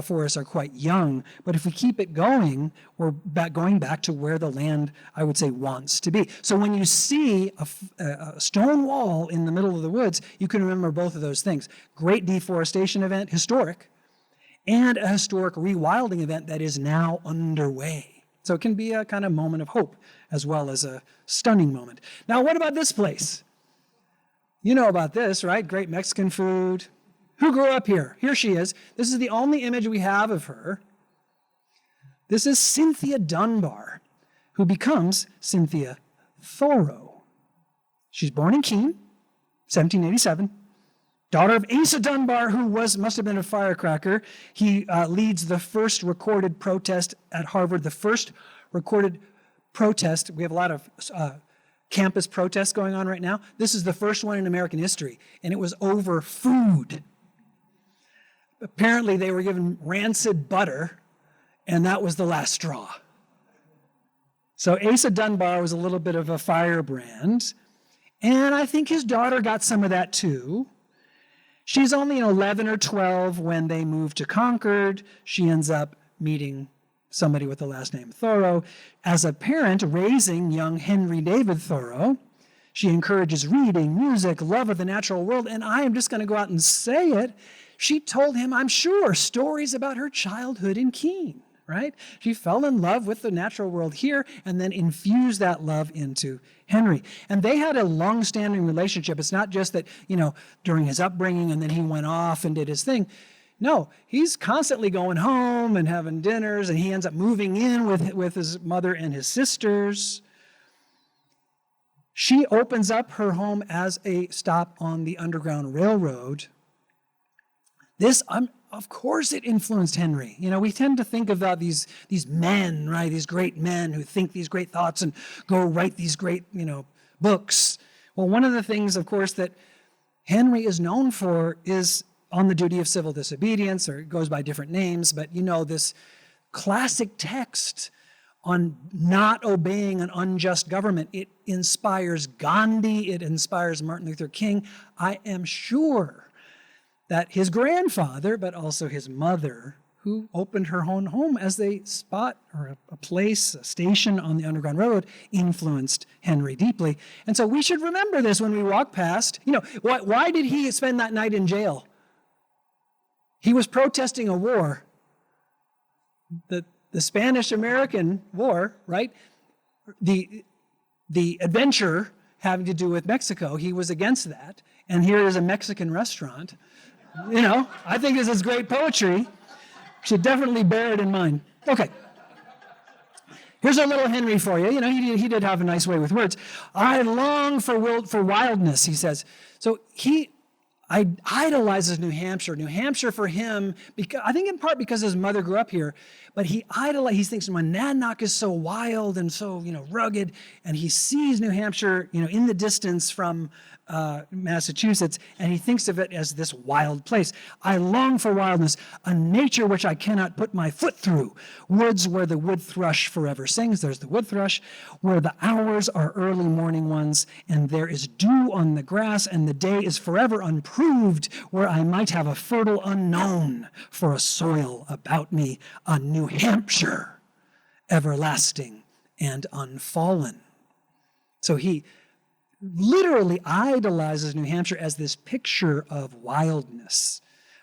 forests are quite young. But if we keep it going, we're going back to where the land, I would say, wants to be. So when you see a stone wall in the middle of the woods, you can remember both of those things. Great deforestation event, historic, and a historic rewilding event that is now underway. So it can be a kind of moment of hope as well as a stunning moment. Now, what about this place? You know about this, right? Great Mexican food. Who grew up here? Here she is. This is the only image we have of her. This is Cynthia Dunbar, who becomes Cynthia Thoreau. She's born in Keene, 1787. Daughter of Asa Dunbar, who must have been a firecracker. He leads the first recorded protest at Harvard, the first recorded protest. We have a lot of campus protests going on right now. This is the first one in American history, and it was over food. Apparently, they were given rancid butter, and that was the last straw. So Asa Dunbar was a little bit of a firebrand, and I think his daughter got some of that too. She's only 11 or 12 when they move to Concord. She ends up meeting somebody with the last name Thoreau. As a parent raising young Henry David Thoreau, she encourages reading, music, love of the natural world, and I am just going to go out and say it. She told him, I'm sure, stories about her childhood in Keene. right? She fell in love with the natural world here and then infused that love into Henry. And they had a long-standing relationship. It's not just that, during his upbringing and then he went off and did his thing. No, he's constantly going home and having dinners, and he ends up moving in with his mother and his sisters. She opens up her home as a stop on the Underground Railroad. This, of course, it influenced Henry. We tend to think about these men, right? These great men who think these great thoughts and go write these great, books. Well, one of the things, of course, that Henry is known for is On the Duty of Civil Disobedience, or it goes by different names, but this classic text on not obeying an unjust government. It inspires Gandhi, it inspires Martin Luther King. I am sure that his grandfather, but also his mother, who opened her own home as a spot or a place, a station on the Underground Railroad, influenced Henry deeply. And so we should remember this when we walk past. Why did he spend that night in jail? He was protesting a war, the Spanish-American War, right? The adventure having to do with Mexico. He was against that. And here is a Mexican restaurant. I think this is great poetry. Should definitely bear it in mind. Okay. Here's a little Henry for you. He did have a nice way with words. I long for wildness, he says. So he idolizes New Hampshire. New Hampshire for him, I think in part because his mother grew up here, but he thinks Monadnock is so wild and so, rugged, and he sees New Hampshire, in the distance from Massachusetts, and he thinks of it as this wild place. I long for wildness, a nature which I cannot put my foot through. Woods where the wood thrush forever sings. There's the wood thrush, where the hours are early morning ones, and there is dew on the grass, and the day is forever unproved, where I might have a fertile unknown for a soil about me, a New Hampshire, everlasting and unfallen. So he literally idolizes New Hampshire as this picture of wildness,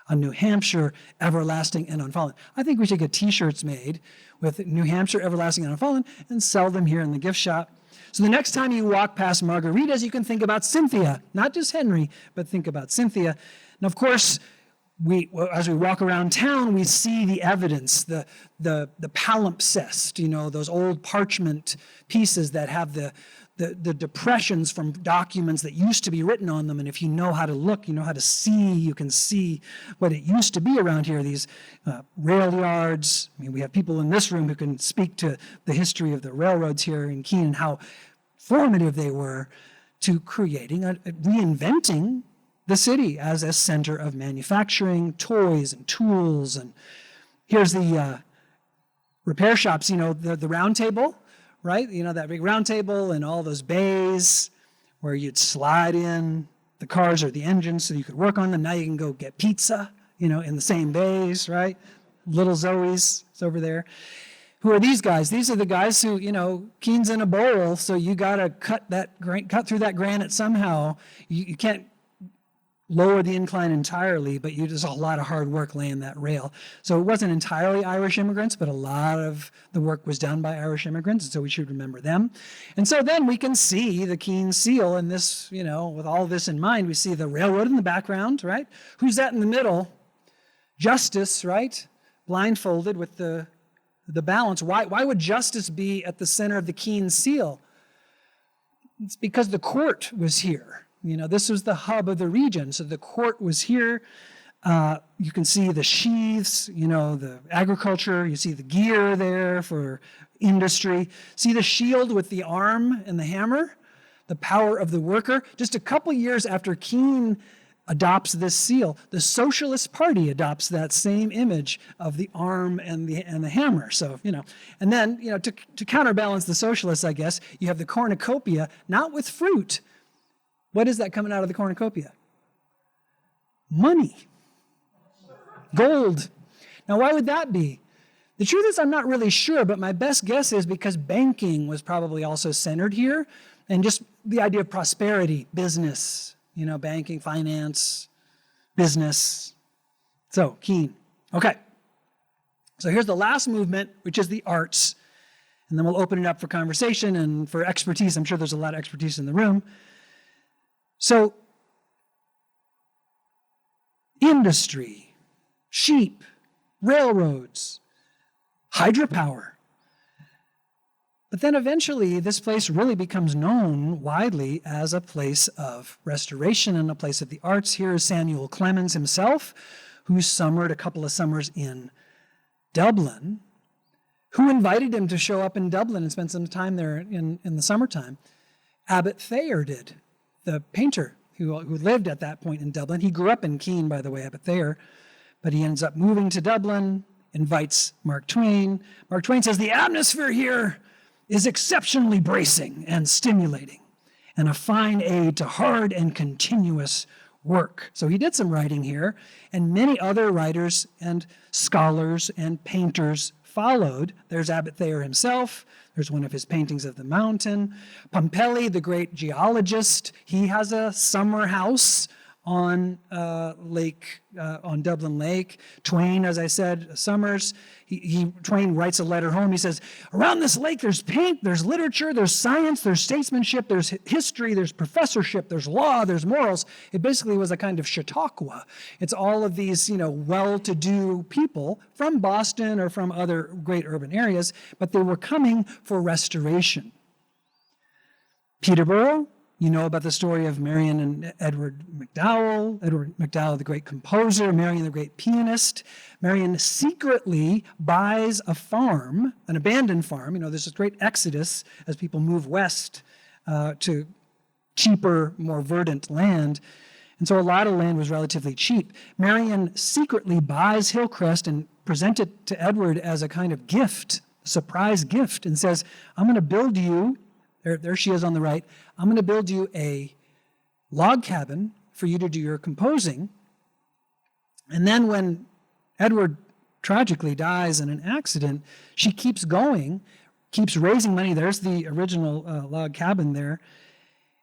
a New Hampshire everlasting and unfallen. I think we should get t-shirts made with New Hampshire everlasting and unfallen and sell them here in the gift shop. So the next time you walk past margaritas, you can think about Cynthia, not just Henry, but think about Cynthia. And of course, as we walk around town, we see the evidence, the palimpsest, those old parchment pieces that have the depressions from documents that used to be written on them. And if you know how to look, you know how to see, you can see what it used to be around here, these rail yards. We have people in this room who can speak to the history of the railroads here in Keene and how formative they were to creating, reinventing the city as a center of manufacturing, toys and tools. And here's the repair shops, the round table, right? That big round table and all those bays where you'd slide in the cars or the engines so you could work on them. Now you can go get pizza, in the same bays, right? Little Zoe's is over there. Who are these guys? These are the guys who, Keene's in a bowl, so you got to cut through that granite somehow. You can't lower the incline entirely, but there's a lot of hard work laying that rail. So it wasn't entirely Irish immigrants, but a lot of the work was done by Irish immigrants, and so we should remember them. And so then we can see the Keene seal, and this, with all this in mind, we see the railroad in the background, right? Who's that in the middle? Justice, right? Blindfolded with the balance. Why would justice be at the center of the Keene seal? It's because the court was here. This was the hub of the region. So the court was here. You can see the sheaths, the agriculture. You see the gear there for industry. See the shield with the arm and the hammer? The power of the worker. Just a couple years after Keene adopts this seal, the Socialist Party adopts that same image of the arm and the hammer. So, and then, to counterbalance the socialists, I guess, you have the cornucopia, not with fruit. What is that coming out of the cornucopia? Money. Gold. Now, why would that be? The truth is, I'm not really sure, but my best guess is because banking was probably also centered here, and just the idea of prosperity, business, banking, finance, business. So, Keene. Okay. So here's the last movement, which is the arts. And then we'll open it up for conversation and for expertise. I'm sure there's a lot of expertise in the room. So, industry, sheep, railroads, hydropower. But then eventually this place really becomes known widely as a place of restoration and a place of the arts. Here is Samuel Clemens himself, who summered a couple of summers in Dublin. Who invited him to show up in Dublin and spend some time there in the summertime? Abbot Thayer did, the painter who lived at that point in Dublin. He grew up in Keene, by the way, Abbot Thayer, but he ends up moving to Dublin, invites Mark Twain. Mark Twain says, the atmosphere here is exceptionally bracing and stimulating and a fine aid to hard and continuous work. So he did some writing here, and many other writers and scholars and painters followed. There's Abbot Thayer himself. There's one of his paintings of the mountain. Pompelli, the great geologist, he has a summer house on on Dublin Lake. Twain, as I said, summers. Twain writes a letter home. He says, around this lake there's paint, there's literature, there's science, there's statesmanship, there's history, there's professorship, there's law, there's morals. It basically was a kind of Chautauqua. It's all of these, well-to-do people from Boston or from other great urban areas, but they were coming for restoration. Peterborough, you know about the story of Marion and Edward MacDowell. Edward MacDowell, the great composer, Marion, the great pianist. Marion secretly buys a farm, an abandoned farm. There's this great exodus as people move west to cheaper, more verdant land. And so a lot of land was relatively cheap. Marion secretly buys Hillcrest and presents it to Edward as a kind of gift, a surprise gift, and says, I'm going to build you, there she is on the right, I'm going to build you a log cabin for you to do your composing. And then when Edward tragically dies in an accident, she keeps going, keeps raising money. There's the original log cabin there,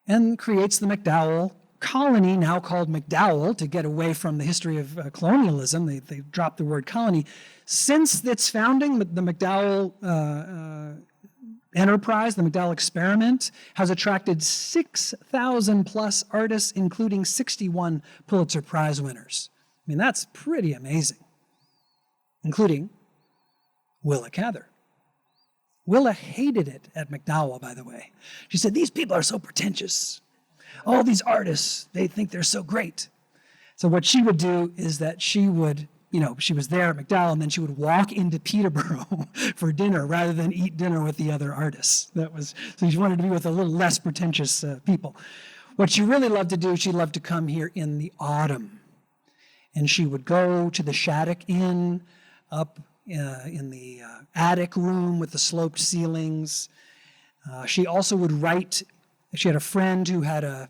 and creates the MacDowell colony, now called MacDowell, to get away from the history of colonialism. They dropped the word colony. Since its founding, the MacDowell enterprise, the MacDowell experiment, has attracted 6,000 plus artists, including 61 Pulitzer Prize winners. That's pretty amazing, including Willa Cather. Willa hated it at MacDowell, by the way. She said, these people are so pretentious. All these artists, they think they're so great. So what she would do is that she would, she was there at MacDowell, and then she would walk into Peterborough for dinner rather than eat dinner with the other artists. So she wanted to be with a little less pretentious people. What she really loved to do, she loved to come here in the autumn. And she would go to the Shattuck Inn up in the attic room with the sloped ceilings. She also would write. She had a friend who had a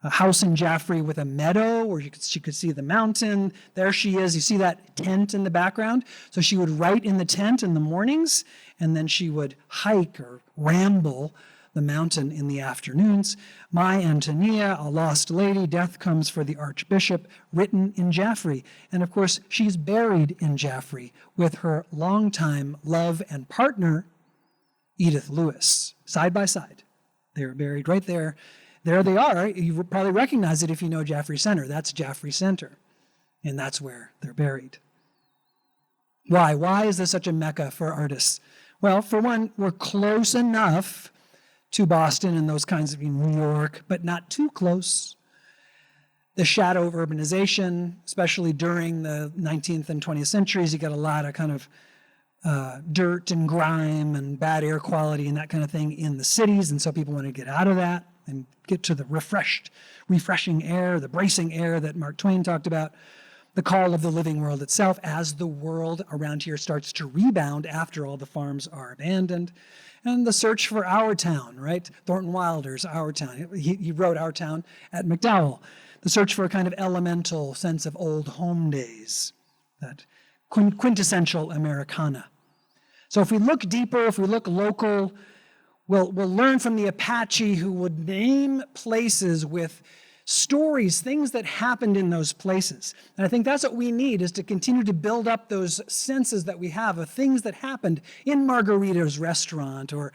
house in Jaffrey with a meadow where she could see the mountain. There she is. You see that tent in the background? So she would write in the tent in the mornings, and then she would hike or ramble the mountain in the afternoons. My Antonia, a lost lady, death comes for the archbishop, written in Jaffrey. And of course, she's buried in Jaffrey with her longtime love and partner, Edith Lewis, side by side. They were buried right there. There they are. You probably recognize it if you know Jaffrey Center. That's Jaffrey Center. And that's where they're buried. Why? Why is this such a mecca for artists? Well, for one, we're close enough to Boston and those kinds of New York, but not too close. The shadow of urbanization, especially during the 19th and 20th centuries, you got a lot of kind of dirt and grime and bad air quality and that kind of thing in the cities, and so people want to get out of that and get to the refreshing air, the bracing air that Mark Twain talked about, the call of the living world itself as the world around here starts to rebound after all the farms are abandoned, and the search for Our Town, right? Thornton Wilder's Our Town. He wrote Our Town at MacDowell. The search for a kind of elemental sense of old home days, that quintessential Americana. So if we look deeper, if we look local, we'll learn from the Apache, who would name places with stories, things that happened in those places. And I think that's what we need, is to continue to build up those senses that we have of things that happened in Margarita's restaurant or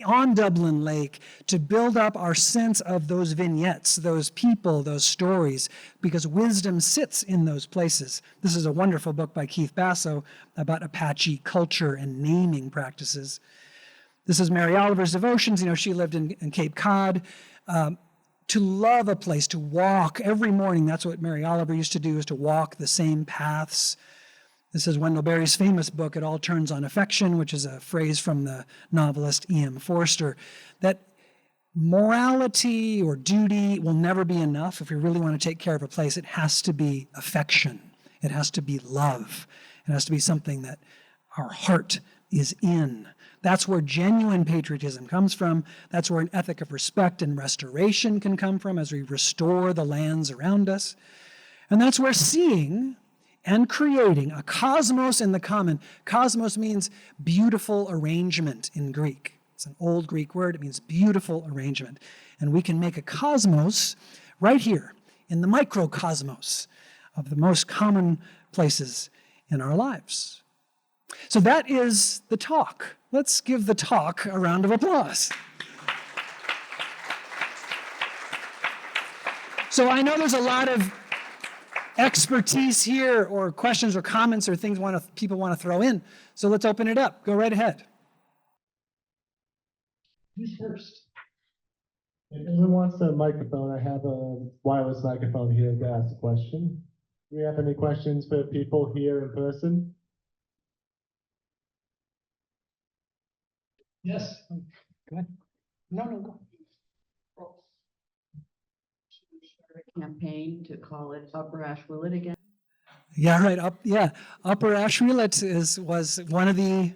on Dublin Lake, to build up our sense of those vignettes, those people, those stories, because wisdom sits in those places. This is a wonderful book by Keith Basso about Apache culture and naming practices. This is Mary Oliver's Devotions. She lived in Cape Cod. To love a place, to walk every morning. That's what Mary Oliver used to do, is to walk the same paths. This is Wendell Berry's famous book, It All Turns on Affection, which is a phrase from the novelist E.M. Forster, that morality or duty will never be enough. If we really want to take care of a place, it has to be affection. It has to be love. It has to be something that our heart is in. That's where genuine patriotism comes from. That's where an ethic of respect and restoration can come from as we restore the lands around us. And that's where seeing and creating a cosmos in the common. Cosmos means beautiful arrangement in Greek. It's an old Greek word. It means beautiful arrangement. And we can make a cosmos right here in the microcosmos of the most common places in our lives. So that is the talk. Let's give the talk a round of applause. So I know there's a lot of expertise here, or questions or comments or things people want to throw in. So let's open it up. Go right ahead. Who's first? If anyone wants a microphone, I have a wireless microphone here to ask a question. Do we have any questions for people here in person? Yes. Go ahead. No, go. Should we start a campaign to call it Upper Ashwillet again? Yeah, right. Upper Ashwillet was one of the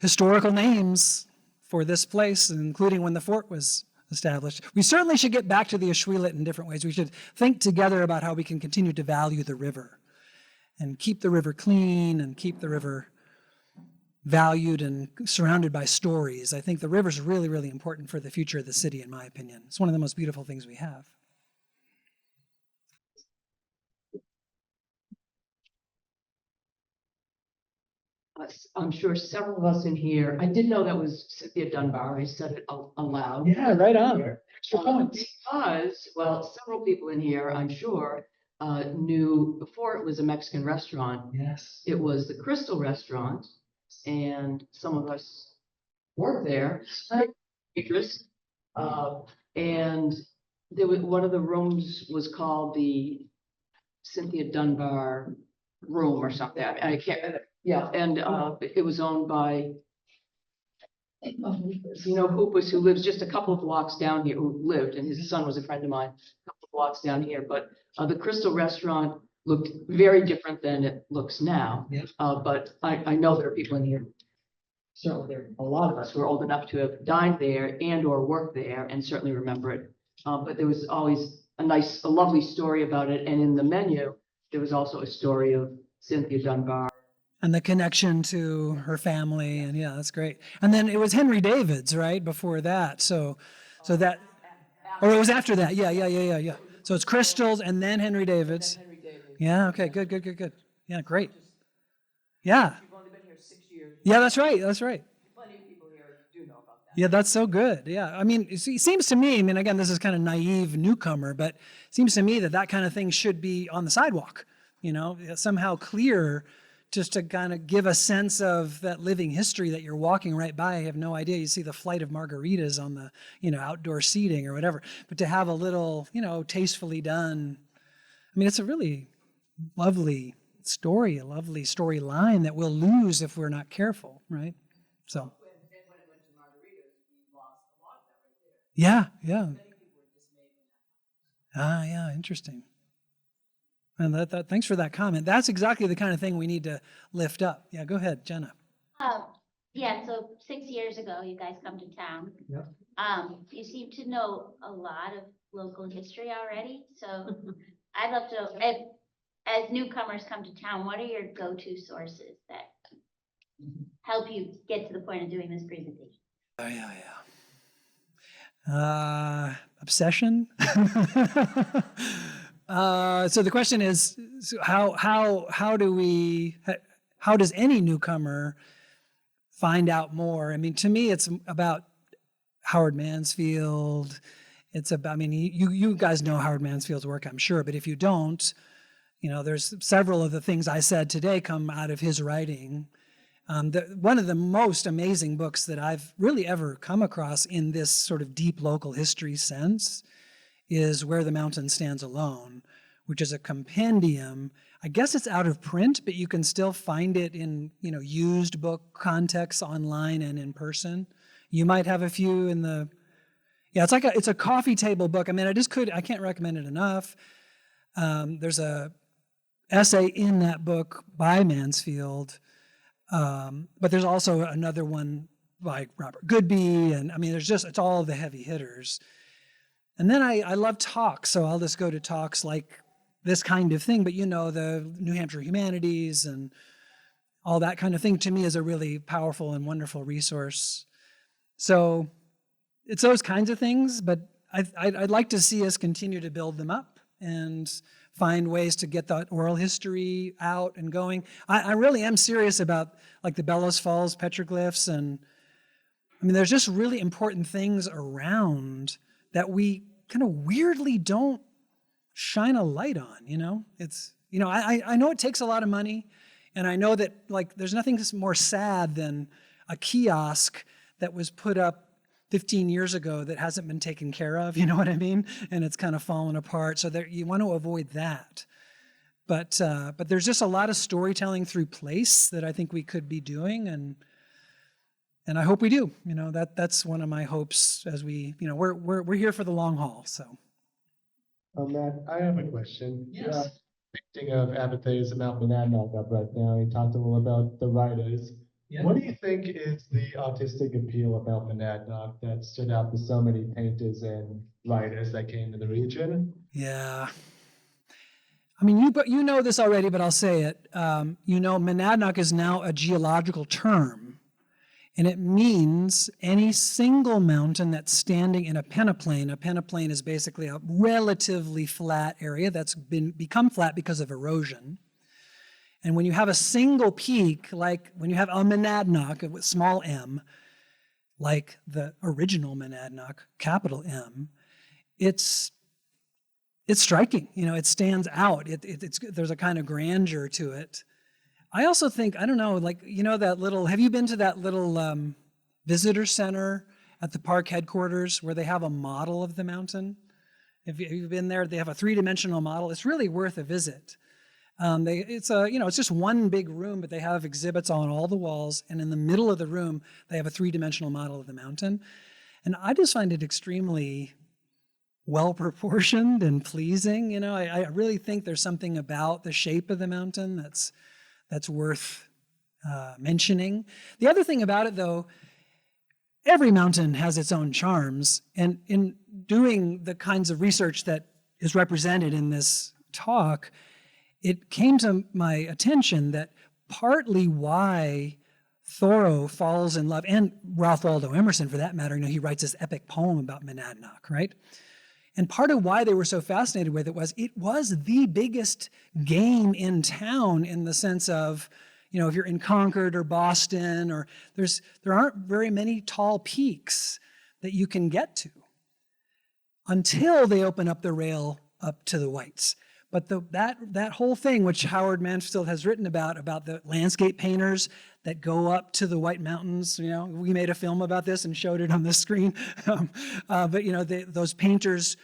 historical names for this place, including when the fort was established. We certainly should get back to the Ashwillet in different ways. We should think together about how we can continue to value the river and keep the river clean and keep the river valued and surrounded by stories. I think the river's really, really important for the future of the city, in my opinion. It's one of the most beautiful things we have. I'm sure several of us in here, I did know that was Cynthia Dunbar. I said it aloud. Yeah, right on. Extra points. Because, well, several people in here, I'm sure, knew before it was a Mexican restaurant. Yes. It was the Crystal Restaurant, and some of us worked there. Waitress. And there was, one of the rooms was called the Cynthia Dunbar room or something. I can't. Yeah, and it was owned by Hoopus, who lives just a couple of blocks down here, who lived, and his son was a friend of mine, a couple of blocks down here. But the Crystal Restaurant looked very different than it looks now. Yes. But I know there are people in here, certainly there are a lot of us who are old enough to have dined there and or worked there and certainly remember it. But there was always a lovely story about it. And in the menu, there was also a story of Cynthia Dunbar. And the connection to her family, and yeah, that's great. And then it was Henry David's, right, before that. So that, or it was after that. Yeah. So it's Crystal's and then Henry David's. Yeah. Okay. Good. Yeah. Great. Yeah. You've only been here 6 years. Yeah. That's right. Plenty of people here do know about that. Yeah, that's so good. Yeah. I mean, it seems to me, again, this is kind of naive newcomer, but it seems to me that kind of thing should be on the sidewalk, somehow clear, just to kind of give a sense of that living history that you're walking right by. I have no idea. You see the flight of margaritas on the, outdoor seating or whatever, but to have a little, tastefully done. It's a really lovely story, a lovely storyline that we'll lose if we're not careful, right? So. When it went to margaritas, we lost a lot of that right there. Yeah. Many people were dismayed when that happened. Yeah, interesting. And thanks for that comment. That's exactly the kind of thing we need to lift up. Yeah, go ahead, Jenna. Yeah, so 6 years ago, you guys come to town. Yep. You seem to know a lot of local history already, so I'd love to, as newcomers come to town, what are your go-to sources that help you get to the point of doing this presentation? Oh, yeah. obsession. So the question is, so how does any newcomer find out more? I mean, to me, it's about Howard Mansfield. It's about, I mean, you guys know Howard Mansfield's work, I'm sure, but if you don't, there's several of the things I said today come out of his writing. One of the most amazing books that I've really ever come across in this sort of deep local history sense is Where the Mountain Stands Alone, which is a compendium. I guess it's out of print, but you can still find it in, used book contexts online and in person. You might have a few in the, yeah, it's a coffee table book. I mean, I can't recommend it enough. There's a essay in that book by Mansfield, but there's also another one by Robert Goodby, and I mean, it's all the heavy hitters. And then I love talks, so I'll just go to talks like this kind of thing, but the New Hampshire Humanities and all that kind of thing to me is a really powerful and wonderful resource. So it's those kinds of things, but I'd like to see us continue to build them up and find ways to get that oral history out and going. I really am serious about like the Bellows Falls petroglyphs, and I mean, there's just really important things around that we kind of weirdly don't shine a light on, It's, I know it takes a lot of money, and I know that like there's nothing more sad than a kiosk that was put up 15 years ago that hasn't been taken care of, you know what I mean? And it's kind of fallen apart. So you want to avoid that. But there's just a lot of storytelling through place that I think we could be doing, and I hope we do. That's one of my hopes as we, we're here for the long haul. So. Matt, I have a question. Yes. Thinking of Abenakis and Mount Monadnock up right now, you talked a little about the writers. Yeah. What do you think is the artistic appeal about Monadnock that stood out to so many painters and writers that came to the region? Yeah. I mean, you know this already, but I'll say it. Monadnock is now a geological term, and it means any single mountain that's standing in a peneplain. A peneplain is basically a relatively flat area that's become flat because of erosion. And when you have a single peak, like when you have a Monadnock with small m, like the original Monadnock, capital M, it's striking. It stands out. There's a kind of grandeur to it. I also think, I don't know, like, have you been to that little visitor center at the park headquarters where they have a model of the mountain? Have you been there? They have a 3-dimensional model. It's really worth a visit. It's just one big room, but they have exhibits on all the walls, and in the middle of the room, they have a 3-dimensional model of the mountain. And I just find it extremely well-proportioned and pleasing. I really think there's something about the shape of the mountain that's worth mentioning. The other thing about it, though, every mountain has its own charms, and in doing the kinds of research that is represented in this talk, it came to my attention that partly why Thoreau falls in love, and Ralph Waldo Emerson for that matter, he writes this epic poem about Monadnock, right? And part of why they were so fascinated with it was the biggest game in town, in the sense of, if you're in Concord or Boston, or there aren't very many tall peaks that you can get to until they open up the rail up to the Whites. But that whole thing, which Howard Mansfield has written about the landscape painters that go up to the White Mountains, we made a film about this and showed it on the screen. But those painters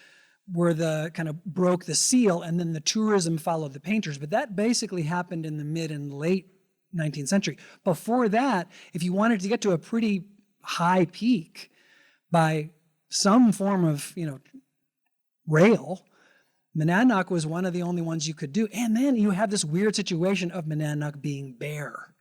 were the kind of broke the seal, and then the tourism followed the painters. But that basically happened in the mid and late 19th century. Before that, if you wanted to get to a pretty high peak by some form of rail, Monadnock was one of the only ones you could do. And then you have this weird situation of Monadnock being bare.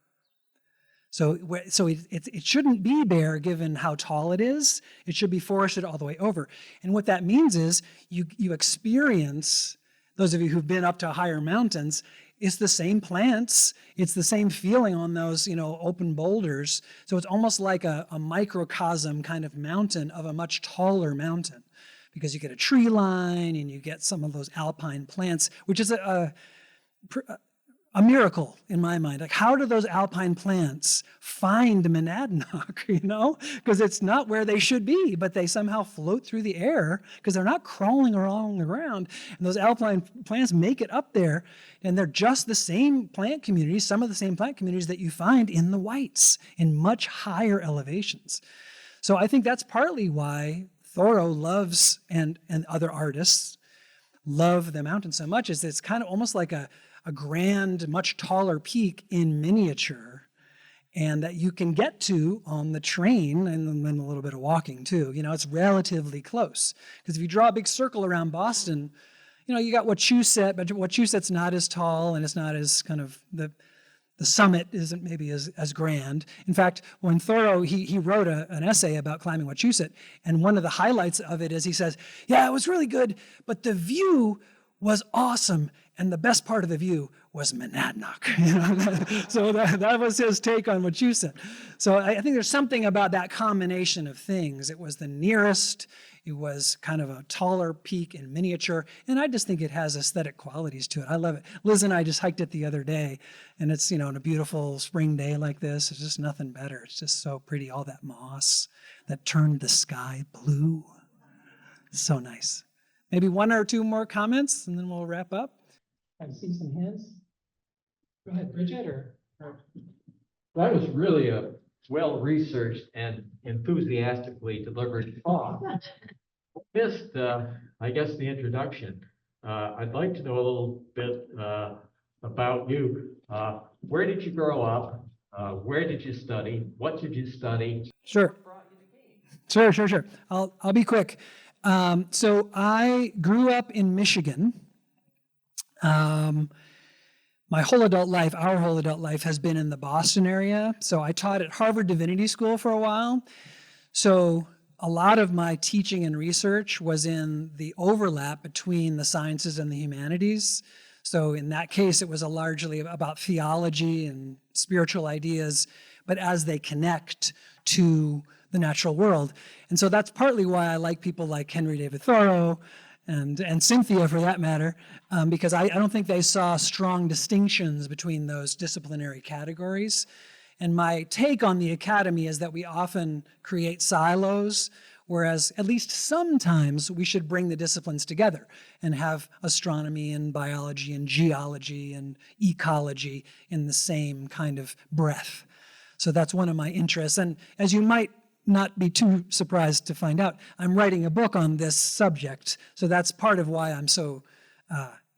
So it shouldn't be bare given how tall it is. It should be forested all the way over. And what that means is you experience, those of you who've been up to higher mountains, it's the same plants. It's the same feeling on those, open boulders. So it's almost like a microcosm kind of mountain of a much taller mountain. because you get a tree line and you get some of those alpine plants, which is a miracle in my mind. Like, how do those alpine plants find Monadnock, Because it's not where they should be, but they somehow float through the air because they're not crawling along the ground. And those alpine plants make it up there, and they're just the same plant communities, some of the same plant communities that you find in the Whites in much higher elevations. So I think that's partly why Thoreau loves, and other artists love the mountain so much, is it's kind of almost like a grand, much taller peak in miniature, and that you can get to on the train and then a little bit of walking too. It's relatively close. Because if you draw a big circle around Boston, you got Wachusett, but Wachusett's not as tall, and it's not as kind of, the summit isn't maybe as grand. In fact, when Thoreau, he wrote an essay about climbing Wachusett, and one of the highlights of it is he says, yeah, it was really good, but the view was awesome, and the best part of the view was Monadnock. So that was his take on Wachusett. So I think there's something about that combination of things. It was the nearest, it was kind of a taller peak in miniature, and I just think it has aesthetic qualities to it. I love it. Liz and I just hiked it the other day, and it's, on a beautiful spring day like this, it's just nothing better. It's just so pretty, all that moss that turned the sky blue. It's so nice. Maybe one or two more comments, and then we'll wrap up. I see some hands. Go ahead, Bridget, or? That was really a well-researched and enthusiastically delivered talk. Missed, I guess, the introduction. I'd like to know a little bit about you. Where did you grow up? Where did you study? What did you study? Sure. Sure. I'll be quick. So I grew up in Michigan. My whole adult life, our whole adult life, has been in the Boston area. So I taught at Harvard Divinity School for a while. So a lot of my teaching and research was in the overlap between the sciences and the humanities. So in that case, it was largely about theology and spiritual ideas, but as they connect to the natural world. And so that's partly why I like people like Henry David Thoreau and Cynthia, for that matter, because I don't think they saw strong distinctions between those disciplinary categories. And my take on the academy is that we often create silos, whereas at least sometimes we should bring the disciplines together and have astronomy and biology and geology and ecology in the same kind of breath. So that's one of my interests. And as you might not be too surprised to find out, I'm writing a book on this subject. So that's part of why I'm so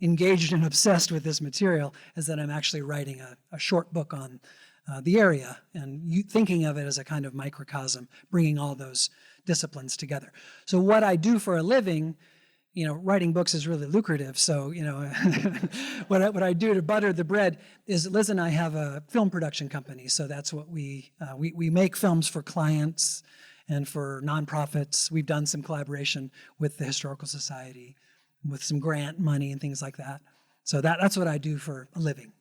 engaged and obsessed with this material, is that I'm actually writing a short book on the area and thinking of it as a kind of microcosm, bringing all those disciplines together. So what I do for a living, writing books is really lucrative. So, what I do to butter the bread is Liz and I have a film production company. So that's what we make films for clients and for nonprofits. We've done some collaboration with the Historical Society with some grant money and things like that. So that's what I do for a living.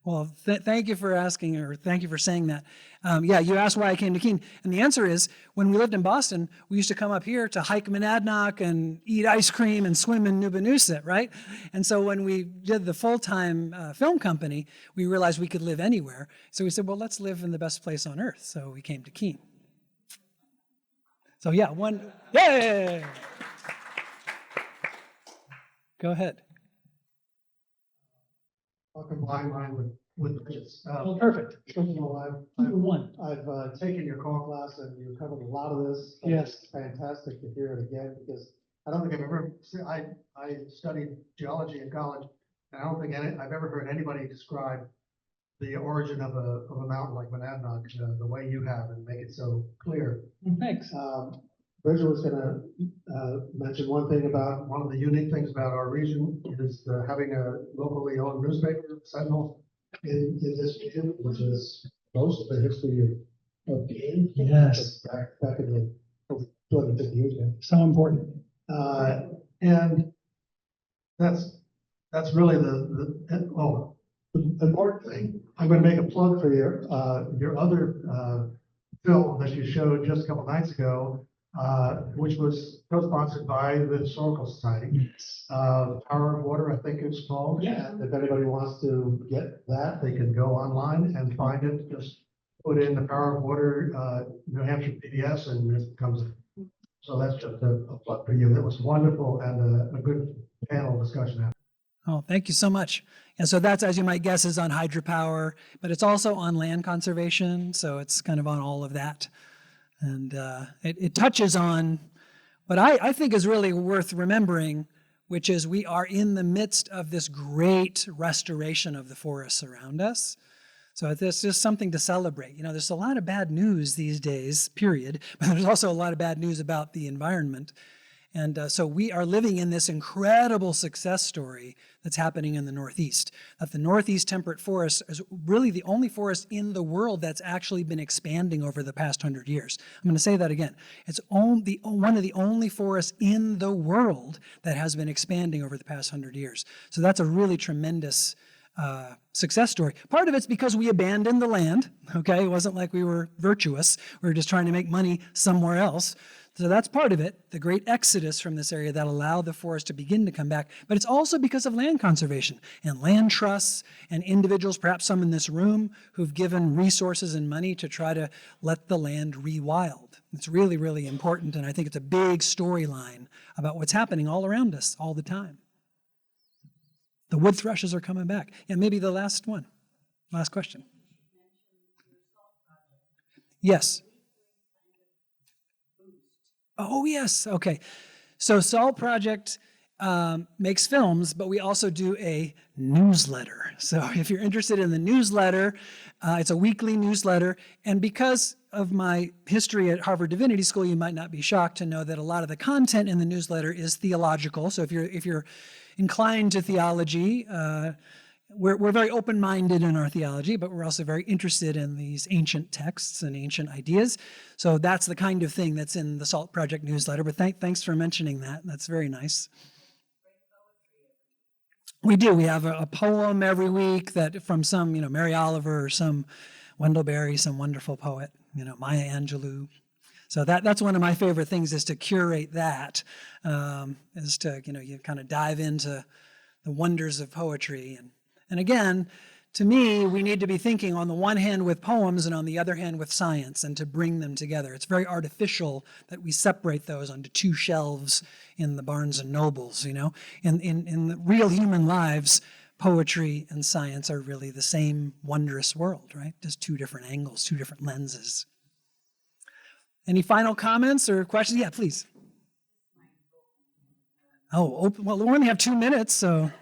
Well, thank you for asking, or thank you for saying that. Yeah, you asked why I came to Keene. And the answer is, when we lived in Boston, we used to come up here to hike Monadnock and eat ice cream and swim in Nubanusset, right? And so when we did the full-time film company, we realized we could live anywhere. So we said, well, let's live in the best place on earth. So we came to Keene. So yeah, yay! Go ahead. I'll combine mine with Bridget's. Oh, perfect. First of all, Number one. I've taken your core class and you covered a lot of this. Yes. It's fantastic to hear it again, because I don't think I've ever, I studied geology in college, and I don't think I've ever heard anybody describe the origin of a mountain like Monadnock the way you have, and make it so clear. Thanks. Bridget was gonna mention one thing about, one of the unique things about our region is having a locally owned newspaper, Sentinel, in this region, which is most of the history of Keene. Yes. Back in the 250 years ago. So important. And that's really the important thing. I'm going to make a plug for your other film that you showed just a couple nights ago, which was co-sponsored by the Historical Society. Power of Water, I think it's called. Yeah. And if anybody wants to get that, they can go online and find it. Just put in the Power of Water, New Hampshire PBS, and it comes. So that's just a plug for you. It was wonderful and a good panel discussion. Oh, thank you so much. And so that's, as you might guess, is on hydropower, but it's also on land conservation. So it's kind of on all of that. And it touches on what I think is really worth remembering, which is we are in the midst of this great restoration of the forests around us. So it's just something to celebrate. You know, there's a lot of bad news these days, period, but there's also a lot of bad news about the environment. And so we are living in this incredible success story that's happening in the Northeast. That the Northeast temperate forest is really the only forest in the world that's actually been expanding over the past 100 years. I'm going to say that again. It's one of the only forests in the world that has been expanding over the past 100 years. So that's a really tremendous success story. Part of it's because we abandoned the land, okay? It wasn't like we were virtuous. We were just trying to make money somewhere else. So that's part of it, the great exodus from this area that allowed the forest to begin to come back. But it's also because of land conservation and land trusts and individuals, perhaps some in this room, who've given resources and money to try to let the land rewild. It's really, really important, and I think it's a big storyline about what's happening all around us all the time. The wood thrushes are coming back. Yeah, maybe the last one. Last question. Yes. Oh, yes. Okay. So Salt Project makes films, but we also do a newsletter. So if you're interested in the newsletter, it's a weekly newsletter. And because of my history at Harvard Divinity School, you might not be shocked to know that a lot of the content in the newsletter is theological. So if you're inclined to theology, we're very open-minded in our theology, but we're also very interested in these ancient texts and ancient ideas. So that's the kind of thing that's in the SALT Project newsletter. But thanks for mentioning that. That's very nice. We do. We have a poem every week that from some, Mary Oliver or some Wendell Berry, some wonderful poet, Maya Angelou. So that's one of my favorite things is to curate that, is to, you kind of dive into the wonders of poetry. And again, to me, we need to be thinking on the one hand with poems and on the other hand with science and to bring them together. It's very artificial that we separate those onto two shelves in the Barnes and Nobles, In the real human lives, poetry and science are really the same wondrous world, right? Just two different angles, two different lenses. Any final comments or questions? Yeah, please. Oh, well, we only have 2 minutes, so.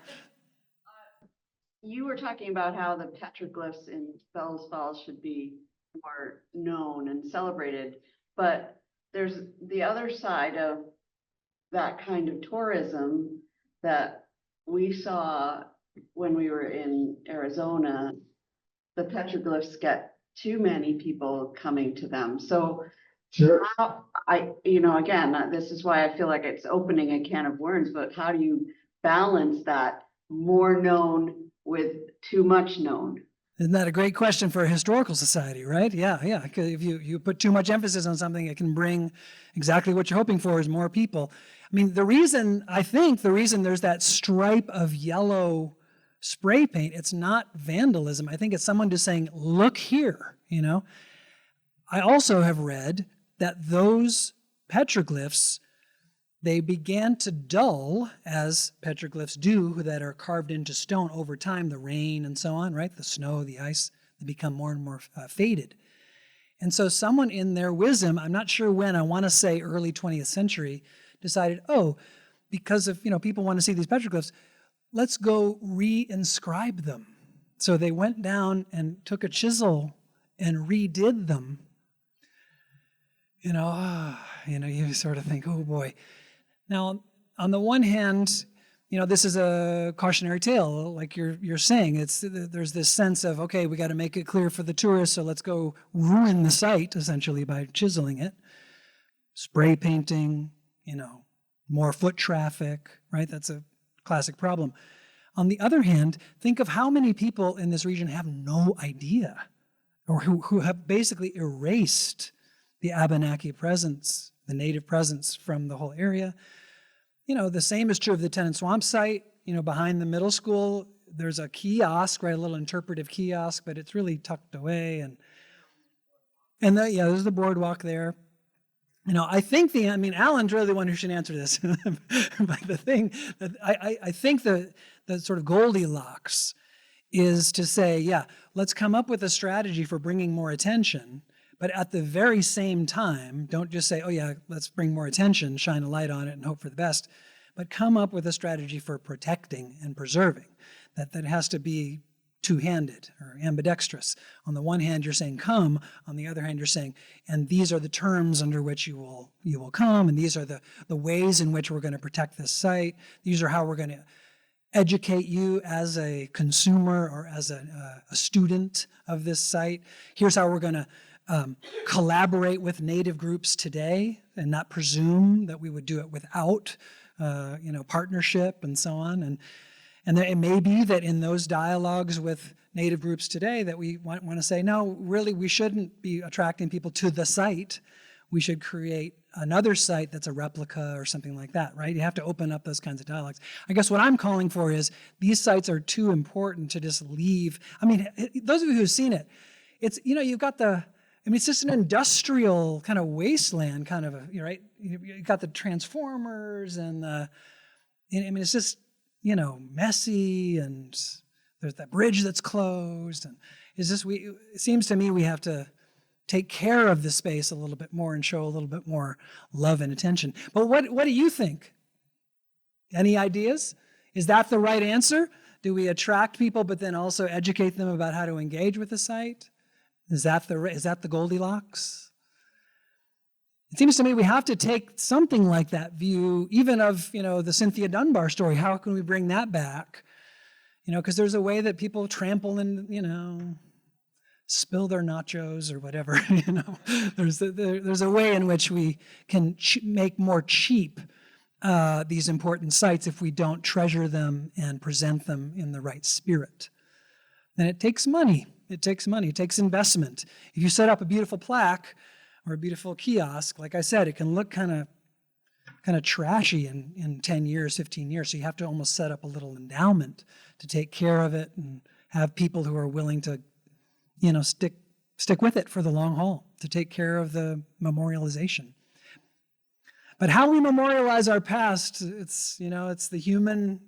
You were talking about how the petroglyphs in Bellows Falls should be more known and celebrated, but there's the other side of that kind of tourism that we saw when we were in Arizona. The petroglyphs get too many people coming to them. So Sure. how, again, this is why I feel like it's opening a can of worms, but how do you balance that more known with too much known? Isn't that a great question for a historical society, right? Yeah. Because if you put too much emphasis on something, it can bring exactly what you're hoping for is more people. I mean, the reason there's that stripe of yellow spray paint, it's not vandalism. I think it's someone just saying, look here, I also have read that those petroglyphs, they began to dull, as petroglyphs do that are carved into stone over time, the rain and so on, right? The snow, the ice, they become more and more faded. And so someone in their wisdom, I'm not sure when, I want to say early 20th century, decided, because of, people want to see these petroglyphs, let's go re-inscribe them. So they went down and took a chisel and redid them. You sort of think, oh boy. Now, on the one hand, this is a cautionary tale, like you're saying. There's this sense of, okay, we got to make it clear for the tourists, so let's go ruin the site, essentially, by chiseling it. Spray painting, more foot traffic, right? That's a classic problem. On the other hand, think of how many people in this region have no idea, or who have basically erased the Abenaki presence the native presence from the whole area. You know, the same is true of the Tennant Swamp site. You know, behind the middle school, there's a kiosk, right, a little interpretive kiosk, but it's really tucked away. And yeah, there's the boardwalk there. You know, I think Alan's really the one who should answer this. But the thing that I think the sort of Goldilocks is to say, yeah, let's come up with a strategy for bringing more attention, but at the very same time, don't just say, oh yeah, let's bring more attention, shine a light on it and hope for the best, but come up with a strategy for protecting and preserving. That has to be two-handed or ambidextrous. On the one hand, you're saying come. On the other hand, you're saying, and these are the terms under which you will come, and these are the ways in which we're going to protect this site. These are how we're going to educate you as a consumer or as a student of this site. Here's how we're going to collaborate with native groups today and not presume that we would do it without partnership and so on. And it may be that in those dialogues with native groups today that we want to say, no, really, we shouldn't be attracting people to the site. We should create another site that's a replica or something like that, right? You have to open up those kinds of dialogues. I guess what I'm calling for is these sites are too important to just leave. I mean, those of you who've seen it, it's, you've got it's just an industrial kind of wasteland kind of, right? You've got the transformers and it's just, messy, and there's that bridge that's closed, and it seems to me we have to take care of the space a little bit more and show a little bit more love and attention. But what do you think? Any ideas? Is that the right answer? Do we attract people but then also educate them about how to engage with the site? Is that the Goldilocks? It seems to me we have to take something like that view, even of, the Cynthia Dunbar story. How can we bring that back? Because there's a way that people trample and, spill their nachos or whatever, There's a way in which we can make more cheap these important sites if we don't treasure them and present them in the right spirit. And it takes money. It takes investment. If you set up a beautiful plaque or a beautiful kiosk, like I said, it can look kind of trashy in 10 years, 15 years. So you have to almost set up a little endowment to take care of it and have people who are willing to, stick with it for the long haul, to take care of the memorialization. But how we memorialize our past, it's the human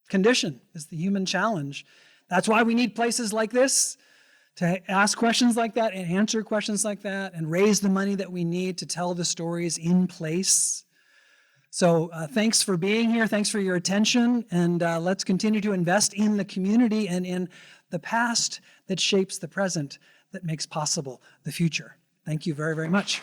condition. It's the human challenge. That's why we need places like this, to ask questions like that and answer questions like that and raise the money that we need to tell the stories in place. So thanks for being here. Thanks for your attention. And let's continue to invest in the community and in the past that shapes the present, that makes possible the future. Thank you very, very much.